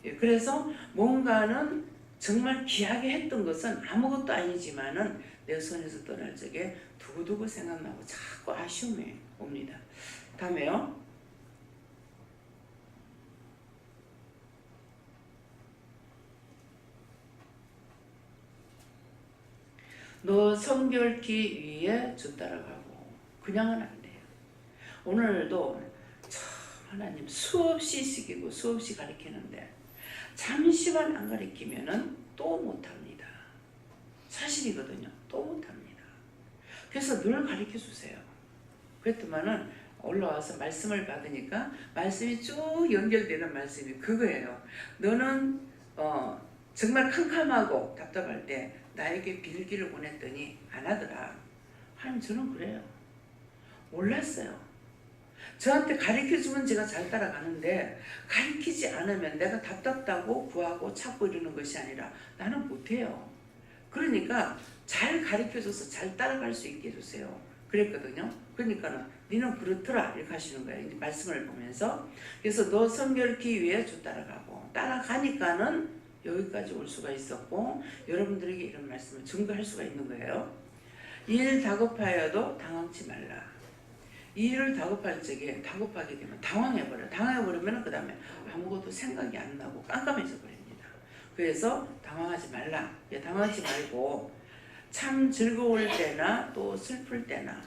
예, 그래서 뭔가는 정말 귀하게 했던 것은 아무것도 아니지만은 내 손에서 떠날 적에 두고두고 생각나고 자꾸 아쉬움이 옵니다. 다음에요. 너 성결기 위에 주 따라가고 그냥은 안 돼요. 오늘도 참 하나님 수없이 시키고 수없이 가르치는데 잠시만 안 가르치면은 또 못합니다. 사실이거든요. 또 못합니다. 그래서 늘 가르쳐 주세요. 그랬더만은 올라와서 말씀을 받으니까 말씀이 쭉 연결되는 말씀이 그거예요. 너는 정말 캄캄하고 답답할 때 나에게 빌기를 원했더니 안 하더라. 하나님 저는 그래요. 몰랐어요. 저한테 가르쳐주면 제가 잘 따라가는데 가르치지 않으면 내가 답답하고 구하고 찾고 이러는 것이 아니라 나는 못해요. 그러니까 잘 가르쳐줘서 잘 따라갈 수 있게 해주세요. 그랬거든요. 그러니까는 니는 그렇더라 이렇게 하시는 거예요. 이제 말씀을 보면서. 그래서 너 성결케 위해 주 따라가고 따라가니까는 여기까지 올 수가 있었고 여러분들에게 이런 말씀을 증거할 수가 있는 거예요. 일 다급하여도 당황치 말라. 일을 다급할 적에 다급하게 되면 당황해버려요. 당황해버리면 그 다음에 아무것도 생각이 안 나고 깜깜해져 버립니다. 그래서 당황하지 말라. 당황하지 말고 참 즐거울 때나 또 슬플 때나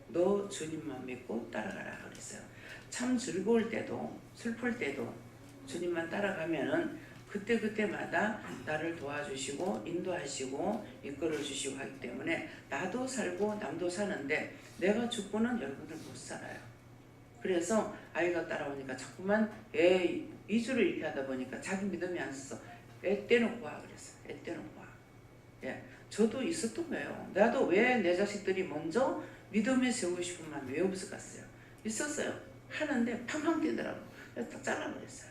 너 주님만 믿고 따라가라 그랬어요. 참 즐거울 때도 슬플 때도 주님만 따라가면은 그때그때마다 나를 도와주시고 인도하시고 이끌어주시고 하기 때문에 나도 살고 남도 사는데 내가 죽고는 여러분들 못 살아요. 그래서 아이가 따라오니까 자꾸만 애 위주로 이렇게 하다 보니까 자기 믿음이 안 서서 애 떼놓고 와 그랬어요. 애 떼놓고 와. 예, 저도 있었던 거예요. 나도 왜 내 자식들이 먼저 믿음에 세우고 싶은 마음이 왜 없었겠어요. 있었어요. 하는데 팡팡 뛰더라고. 그래서 딱 잘라버렸어요.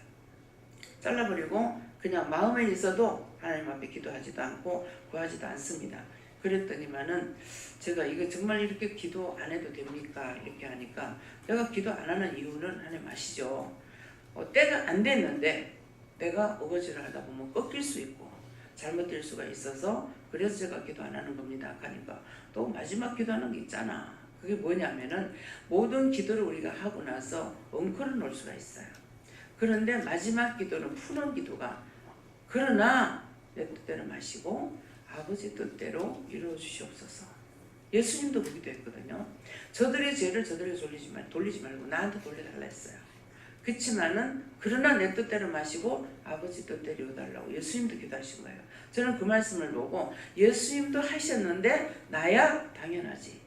잘라버리고 그냥 마음에 있어도 하나님 앞에 기도하지도 않고 구하지도 않습니다. 그랬더니만은 제가 이거 정말 이렇게 기도 안 해도 됩니까? 이렇게 하니까 내가 기도 안 하는 이유는 하나님 아시죠? 때가 안 됐는데 내가 어거지를 하다 보면 꺾일 수 있고 잘못될 수가 있어서 그래서 제가 기도 안 하는 겁니다. 하니까 또 마지막 기도하는 게 있잖아. 그게 뭐냐면은 모든 기도를 우리가 하고 나서 엉클을 놓을 수가 있어요. 그런데 마지막 기도는 푸는 기도가 그러나 내 뜻대로 마시고 아버지 뜻대로 이루어 주시옵소서. 예수님도 그 기도했거든요. 저들의 죄를 저들에게 돌리지 말고 나한테 돌려달라 했어요. 그렇지만은 그러나 내 뜻대로 마시고 아버지 뜻대로 이루어달라고 예수님도 기도하신 거예요. 저는 그 말씀을 보고 예수님도 하셨는데 나야 당연하지.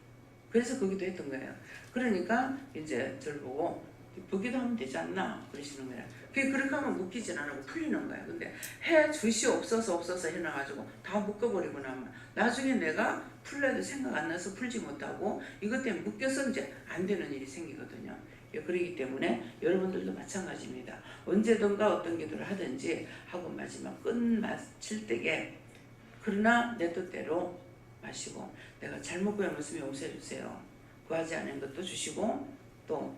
그래서 그 기도했던 거예요. 그러니까 이제 저를 보고 보기도 하면 되지 않나 그러시는 거예요. 그렇게 하면 묶이진 않고 풀리는 거예요. 근데 해 주시옵소서 해놔가지고 다 묶어버리고 나면 나중에 내가 풀려도 생각 안 나서 풀지 못하고 이것 때문에 묶여서 이제 안 되는 일이 생기거든요. 그렇기 때문에 여러분들도 마찬가지입니다. 언제든가 어떤 기도를 하든지 하고 마지막 끝마칠 때에 그러나 내 뜻대로 마시고 내가 잘못 구한 말씀 용서해 주세요. 구하지 않은 것도 주시고 또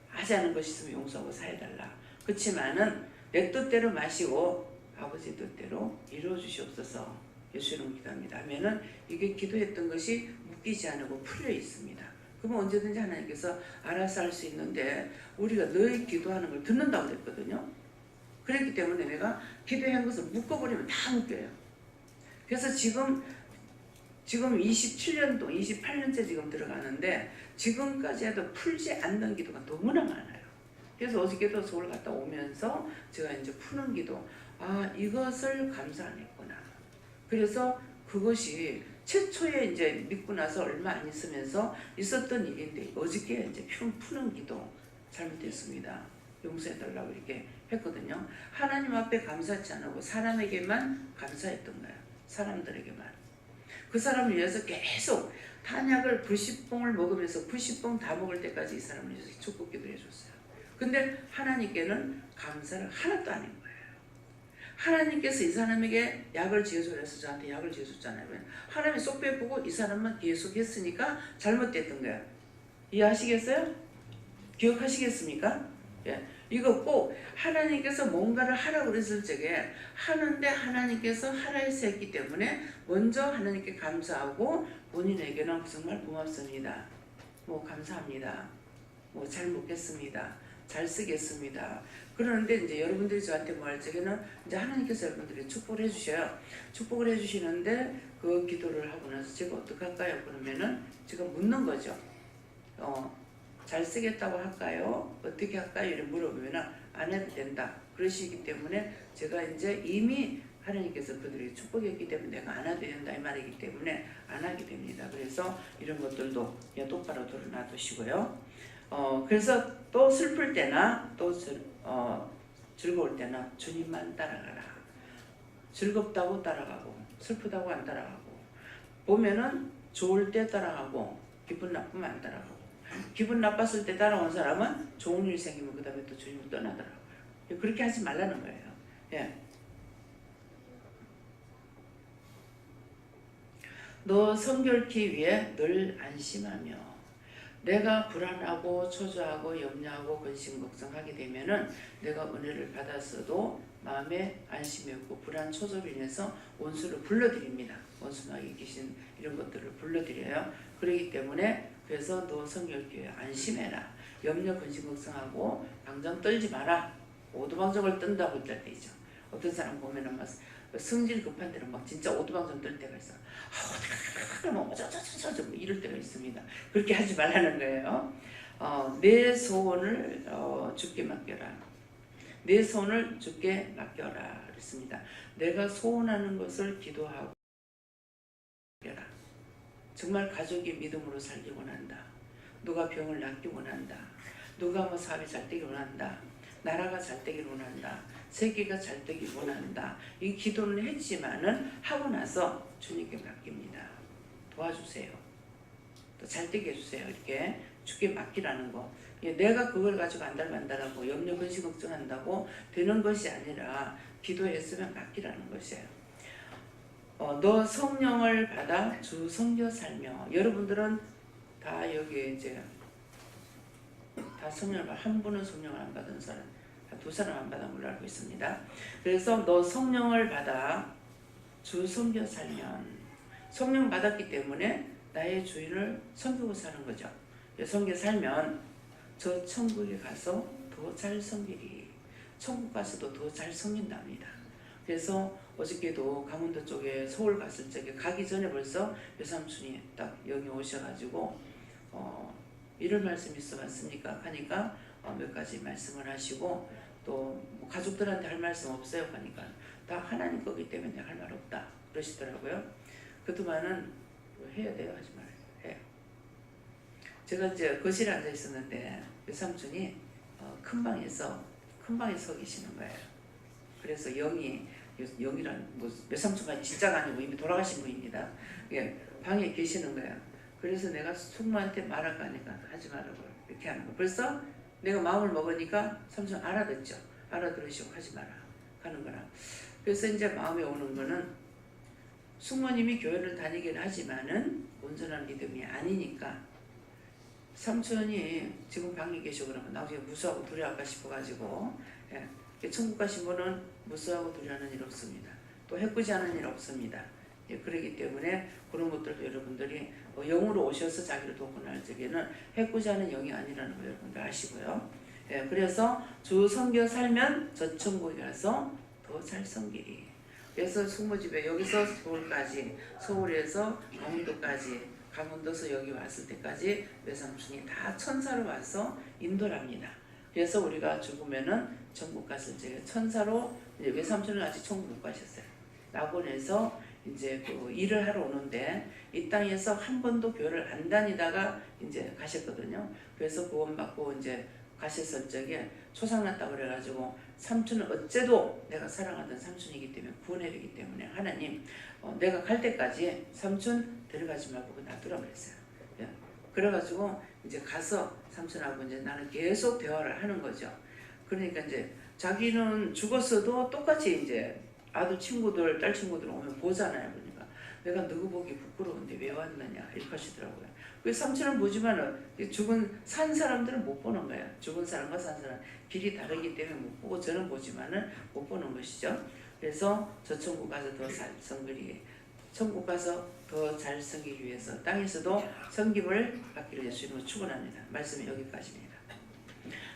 하지 않은 것이 있으면 용서하고 사해달라. 그렇지만은 내 뜻대로 마시고 아버지 뜻대로 이루어 주시옵소서. 예수님 기도합니다 하면은 이게 기도했던 것이 묶이지 않고 풀려 있습니다. 그러면 언제든지 하나님께서 알아서 할 수 있는데 우리가 너희 기도하는 걸 듣는다고 그랬거든요. 그랬기 때문에 내가 기도한 것을 묶어버리면 다 묶여요. 그래서 지금 27년도 28년째 지금 들어가는데 지금까지 해도 풀지 않는 기도가 너무나 많아요. 그래서 어저께도 서울 갔다 오면서 제가 이제 푸는 기도, 이것을 감사 안 했구나. 그래서 그것이 최초에 이제 믿고 나서 얼마 안 있으면서 있었던 일인데 어저께 이제 푸는 기도 잘못됐습니다. 용서해달라고 이렇게 했거든요. 하나님 앞에 감사하지 않고 사람에게만 감사했던 거예요. 사람들에게만. 그 사람을 위해서 계속 탄약을 불시봉을 먹으면서 불시봉 다 먹을 때까지 이 사람을 위해서 축복 기도해 줬어요. 근데 하나님께는 감사를 하나도 안 한 거예요. 하나님께서 이 사람에게 약을 지어줘서 저한테 약을 지어줬잖아요. 하나님이 쏙 빼보고 이 사람만 계속 했으니까 잘못됐던 거예요. 이해하시겠어요? 기억하시겠습니까? 예. 이거 꼭 하나님께서 뭔가를 하라고 그랬을 적에 하는데 하나님께서 하라 해서 했기 때문에 먼저 하나님께 감사하고 본인에게는 정말 고맙습니다. 감사합니다. 잘 먹겠습니다. 잘 쓰겠습니다. 그러는데 이제 여러분들이 저한테 뭐 할 적에는 이제 하나님께서 여러분들이 축복을 해주셔요. 축복을 해주시는데 그 기도를 하고 나서 제가 어떻게 할까요? 그러면은 제가 묻는 거죠. 잘 쓰겠다고 할까요? 어떻게 할까요? 이렇게 물어보면 안 해도 된다. 그러시기 때문에 제가 이제 이미 하나님께서 그들에게 축복했기 때문에 내가 안 해도 된다 이 말이기 때문에 안 하게 됩니다. 그래서 이런 것들도 똑바로 놔두시고요. 그래서 또 슬플 때나 또 즐거울 때나 주님만 따라가라. 즐겁다고 따라가고 슬프다고 안 따라가고 보면은 좋을 때 따라가고 기분 나쁘면 안 따라가고 기분 나빴을 때 따라온 사람은 좋은 일이 생기면 그 다음에 또 주님을 떠나더라고요. 그렇게 하지 말라는 거예요. 예. 너 성결케 위해 늘 안심하며 내가 불안하고 초조하고 염려하고 근심 걱정하게 되면은 내가 은혜를 받았어도 마음에 안심이 없고 불안 초조로 인해서 원수를 불러드립니다. 원수마귀 귀신 이런 것들을 불러드려요. 그렇기 때문에 그래서 너 성결케 안심해라. 염려 근심 걱정하고 방정 떨지 마라. 오두방정을 뜬다고 할 때 있죠. 어떤 사람 보면은 막 성질 급한 데는 막 진짜 오두방정 뜰 때가 있어. 어쩌저저저 이럴 때가 있습니다. 그렇게 하지 말라는 거예요. 내 소원을 주께 맡겨라. 내 소원을 주께 맡겨라 그랬습니다. 내가 소원하는 것을 기도하고 맡겨라. 정말 가족이 믿음으로 살기 원한다. 누가 병을 낫기 원한다. 누가 사업이 잘 되기 원한다. 나라가 잘 되기를 원한다. 세계가 잘 되기 원한다. 이 기도는 했지만은 하고 나서 주님께 맡깁니다. 도와주세요. 또 잘 되게 해주세요. 이렇게 주께 맡기라는 거. 내가 그걸 가지고 안달만달하고 염려 근심 걱정한다고 되는 것이 아니라 기도했으면 맡기라는 것이에요. 너 성령을 받아 주 섬겨 살며 여러분들은 다 여기 이제 다 성령을 한 분은 성령을 안 받은 사람 두 사람 안 받은 걸로 알고 있습니다. 그래서 너 성령을 받아 주 섬겨 살면 성령 받았기 때문에 나의 주인을 섬기고 사는 거죠. 섬겨 살면 저 천국에 가서 더 잘 섬기리. 천국 가서도 더 잘 섬긴답니다. 그래서 어저께도 강원도 쪽에 서울 갔을 적에 가기 전에 벌써 외삼촌이 딱 여기 오셔가지고 이런 말씀 있어 봤습니까? 하니까 몇 가지 말씀을 하시고 또 뭐 가족들한테 할 말씀 없어요? 하니까 다 하나님 거기 때문에 할 말 없다 그러시더라고요. 그동안은 해야 돼요? 하지 말아요. 해요. 제가 이제 거실에 앉아 있었는데 외삼촌이 큰 방에 서 계시는 거예요. 그래서 영이란 뭐 외삼촌까지 진짜가 아니고 이미 돌아가신 분입니다. 예, 방에 계시는 거예요. 그래서 내가 숙모한테 말할 거니까 하지 말라고 이렇게 하는 거. 벌써 내가 마음을 먹으니까 삼촌 알아듣죠. 알아들으시고 하지 마라 하는 거라. 그래서 이제 마음에 오는 거는 숙모님이 교회를 다니긴 하지만은 온전한 믿음이 아니니까 삼촌이 지금 방에 계시고 그러면 나중에 무서워하고 두려워할까 싶어가지고 예, 천국 가신 분은 무서워하고 두려워하는 일 없습니다. 또 해꾸지하는 일 없습니다. 예, 그렇기 때문에 그런 것들도 여러분들이 영으로 오셔서 자기를 돕고 날 적에는 해꾸지하는 영이 아니라는 거 여러분들 아시고요. 예, 그래서 주 섬겨 살면 저 천국에 가서 더 잘 섬기리. 그래서 숙모집에 여기서 서울까지, 서울에서 강원도에서 여기 왔을 때까지 외삼촌이 다 천사로 와서 인도를 합니다. 그래서 우리가 죽으면은 천국 갔을 때 천사로, 이제 외삼촌은 아직 천국 못 가셨어요. 낙원에서 이제 그 일을 하러 오는데 이 땅에서 한 번도 교회를 안 다니다가 이제 가셨거든요. 그래서 구원받고 이제 가셨을 적에 초상났다고 그래가지고 삼촌은 어째도 내가 사랑하던 삼촌이기 때문에 구원해야 되기 때문에 하나님 내가 갈 때까지 삼촌 데려가지 말고 놔두라 그랬어요. 예. 그래가지고 이제 가서 삼촌하고 이제 나는 계속 대화를 하는 거죠. 그러니까 이제 자기는 죽었어도 똑같이 이제 아들 친구들, 딸 친구들 오면 보잖아요. 그러니까 내가 누구 보기 부끄러운데 왜 왔느냐 이렇게 하시더라고요. 그래서 삼촌은 보지만은 산 사람들은 못 보는 거예요. 죽은 사람과 산 사람 길이 다르기 때문에 못 보고 저는 보지만은 못 보는 것이죠. 그래서 저 천국 가서 더 잘 섬기기, 천국 가서 더 잘 섬기기 위해서 땅에서도 섬김을 받기를 예수님으로 축원합니다. 말씀이 여기까지입니다.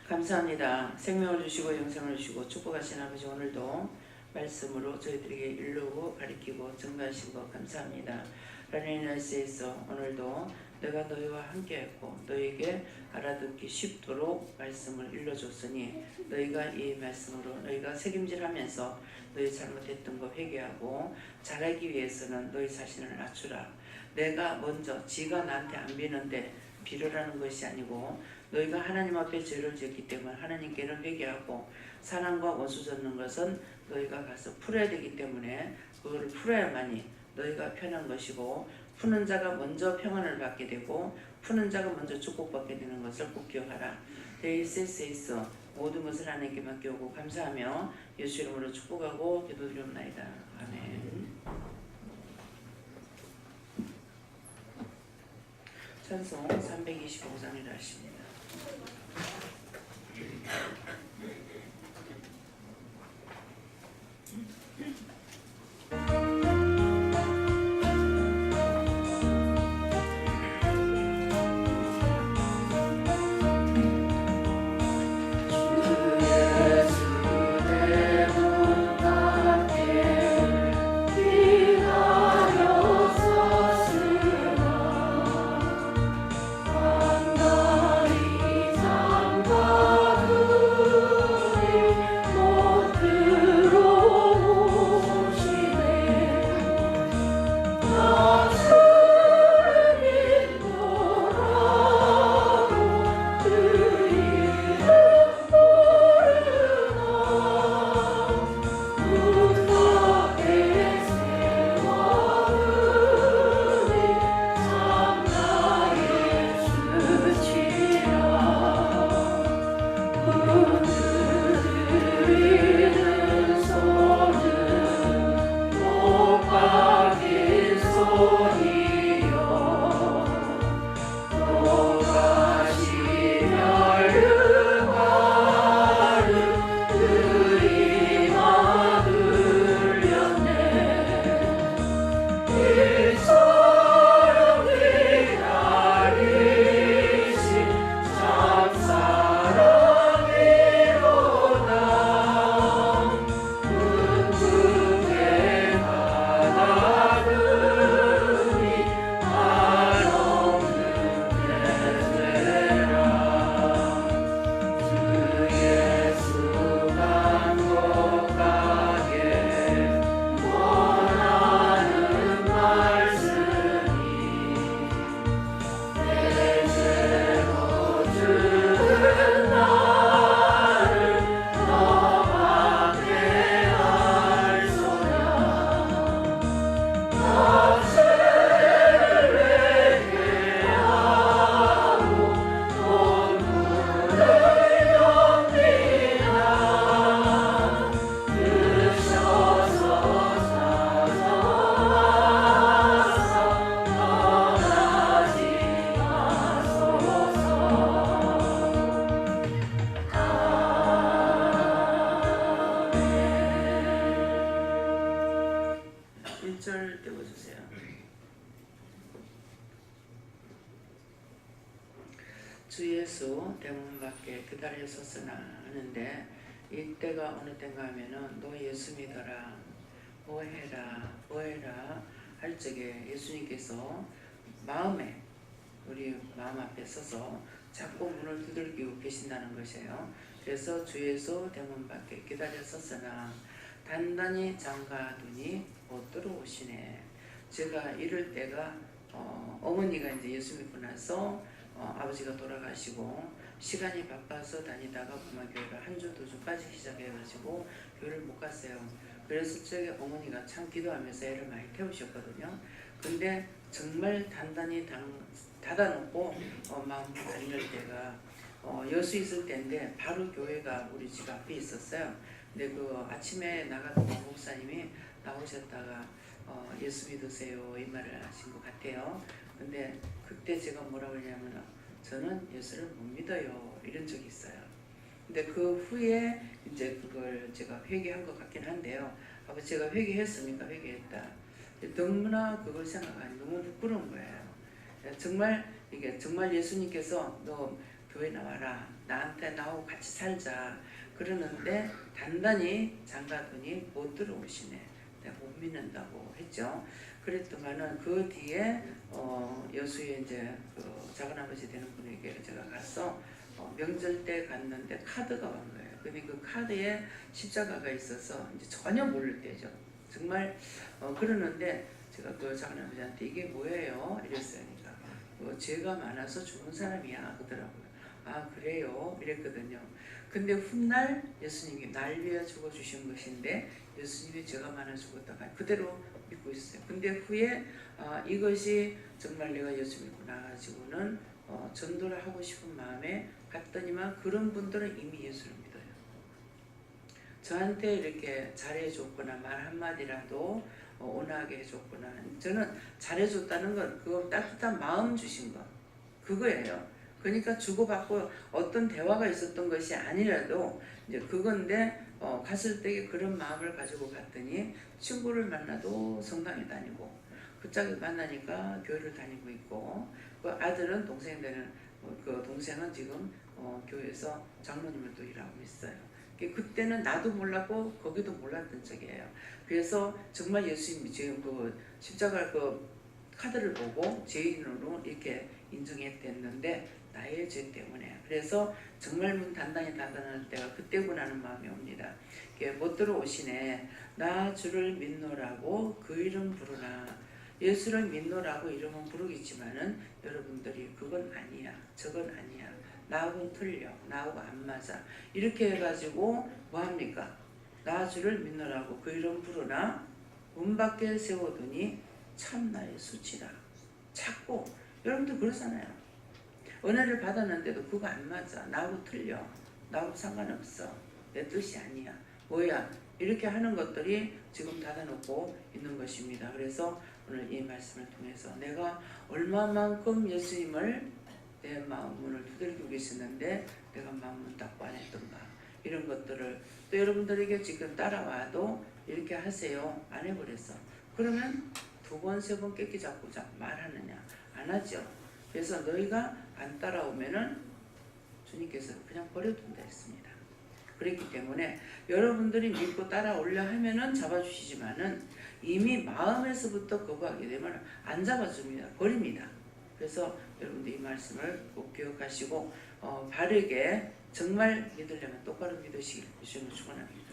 감사합니다. 생명을 주시고 영생을 주시고 축복하신 아버지 오늘도 말씀으로 저희들에게 일르고 가르치고 증거하신 것 감사합니다. 라니나스에서 오늘도 내가 너희와 함께했고 너희에게 알아듣기 쉽도록 말씀을 일러줬으니 너희가 이 말씀으로 너희가 책임질하면서 너희 잘못했던 거 회개하고 잘하기 위해서는 너희 자신을 낮추라. 내가 먼저 지가 나한테 안 비는데 비르라는 것이 아니고 너희가 하나님 앞에 죄를 지었기 때문에 하나님께는 회개하고 사랑과 원수 졌는 것은 너희가 가서 풀어야 되기 때문에 그거를 풀어야만이 너희가 편한 것이고 푸는 자가 먼저 평안을 받게 되고 푸는 자가 먼저 축복받게 되는 것을 꼭 기억하라. 데이세세이스 모든 것을 하나님께 맡겨오고 감사하며 예수 이름으로 축복하고 기도드리옵나이다. 아멘. 찬송 325장이라 하십니다. 주 예수 대문 밖에 기다렸었으나 하는데 이때가 어느 때인가 하면은 너 예수 믿어라 뭐해라 할 적에 예수님께서 마음에 우리 마음 앞에 서서 자꾸 문을 두들기고 계신다는 것이에요. 그래서 주 예수 대문 밖에 기다렸었으나 단단히 장가두니 못 들어오시네. 제가 이럴 때가 어머니가 이제 예수 믿고 나서 아버지가 돌아가시고 시간이 바빠서 다니다가 부마교회가 한 주, 두 주 빠지기 시작해가지고 교회를 못 갔어요. 그래서 저기 어머니가 참 기도하면서 애를 많이 태우셨거든요. 근데 정말 단단히 닫아놓고 마음 다닐 때가 여수 있을 때인데 바로 교회가 우리 집 앞에 있었어요. 근데 그 아침에 나갔던 목사님이 나오셨다가 예수 믿으세요 이 말을 하신 것 같아요. 근데 그때 제가 뭐라고 그러냐면 저는 예수를 못 믿어요 이런 적이 있어요. 근데 그 후에 이제 그걸 제가 회개한 것 같긴 한데요. 제가 회개했습니까? 회개했다. 너무나 그걸 생각하니 너무 부끄러운 거예요. 정말 이게 정말 예수님께서 너 교회 나와라 나한테 나오고 같이 살자 그러는데 단단히 장가두니 못 들어오시네. 내가 못 믿는다고 했죠. 그랬더만은 그 뒤에 여수에 이제 그 작은아버지 되는 분에게 제가 가서 명절 때 갔는데 카드가 온 거예요. 근데 그 카드에 십자가가 있어서 이제 전혀 모를 때죠. 정말 그러는데 제가 그 작은아버지한테 이게 뭐예요? 이랬어요. 그러니까 죄가 많아서 죽은 사람이야 그러더라고요. 아 그래요? 이랬거든요. 근데 훗날 예수님이 날 위해 죽어주신 것인데 예수님이 죄가 많아 죽었다가 그대로 믿고 있어요. 근데 후에 이것이 정말 내가 예수 믿고 나가지고는 전도를 하고 싶은 마음에 갔더니만 그런 분들은 이미 예수를 믿어요. 저한테 이렇게 잘해줬거나 말 한마디라도 온화하게 해줬거나 저는 잘해줬다는 건 그거 따뜻한 마음 주신 거 그거예요. 그러니까 주고받고 어떤 대화가 있었던 것이 아니라도 이제 그건데 갔을 때 그런 마음을 가지고 갔더니 친구를 만나도 성당에 다니고 그 짝을 만나니까 교회를 다니고 있고 그 아들은 동생 되는 그 동생은 지금 교회에서 장로님을 또 일하고 있어요. 그때는 나도 몰랐고 거기도 몰랐던 적이에요. 그래서 정말 예수님이 지금 그 십자가 그 카드를 보고 죄인으로 이렇게 인정했댔는데 나의 죄 때문에 그래서 정말 문 단단히 닫아놓을 때가 그때구나 하는 마음이 옵니다. 못 들어오시네. 나 주를 믿노라고 그 이름 부르나. 예수를 믿노라고 이름은 부르겠지만은 여러분들이 그건 아니야 저건 아니야 나하고는 틀려 나하고 안 맞아 이렇게 해가지고 뭐합니까? 나 주를 믿노라고 그 이름 부르나 문 밖에 세워두니 참 나의 수치라. 자꾸 여러분들 그러잖아요. 은혜를 받았는데도 그거 안 맞아 나하고 틀려 나하고 상관없어 내 뜻이 아니야 뭐야 이렇게 하는 것들이 지금 닫아놓고 있는 것입니다. 그래서 오늘 이 말씀을 통해서 내가 얼마만큼 예수님을 내 마음 문을 두들기고 계시는데 내가 마음 문 닫고 안 했던가 이런 것들을 또 여러분들에게 지금 따라와도 이렇게 하세요 안 해버렸어. 그러면 두 번 세 번 깨끼 잡고 말하느냐 안 하죠. 그래서 너희가 안 따라오면은 주님께서 그냥 버려둔다 했습니다. 그렇기 때문에 여러분들이 믿고 따라오려 하면은 잡아주시지만은 이미 마음에서부터 거부하게 되면 안 잡아줍니다. 버립니다. 그래서 여러분들 이 말씀을 꼭 기억하시고 바르게 정말 믿으려면 똑바로 믿으시길 주님을 축원합니다.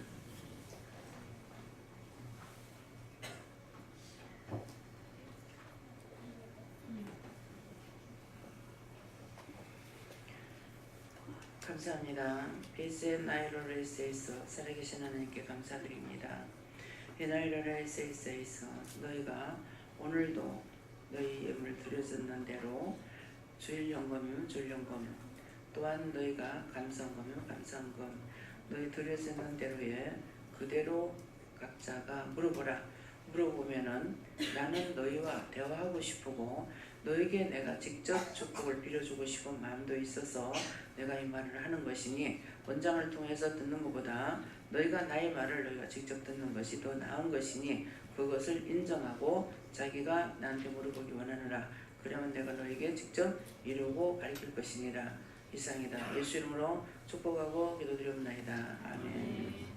감사합니다. 베이스앤 나이로레이스에서 살아계신 하나님께 감사드립니다. 나이로레이스에서 너희가 오늘도 너희 예물 드려졌는 대로 주일연금이면 주일연금 또한 너희가 감사헌금이면 감사헌금 너희 드려졌는 대로에 그대로 각자가 물어보라. 물어보면은 나는 너희와 대화하고 싶고 너에게 내가 직접 축복을 빌어주고 싶은 마음도 있어서 내가 이 말을 하는 것이니 원장을 통해서 듣는 것보다 너희가 나의 말을 너희가 직접 듣는 것이 더 나은 것이니 그것을 인정하고 자기가 나한테 물어보기 원하느라 그러면 내가 너에게 직접 이루고 가르칠 것이니라. 이상이다. 예수 이름으로 축복하고 기도드리옵나이다. 아멘.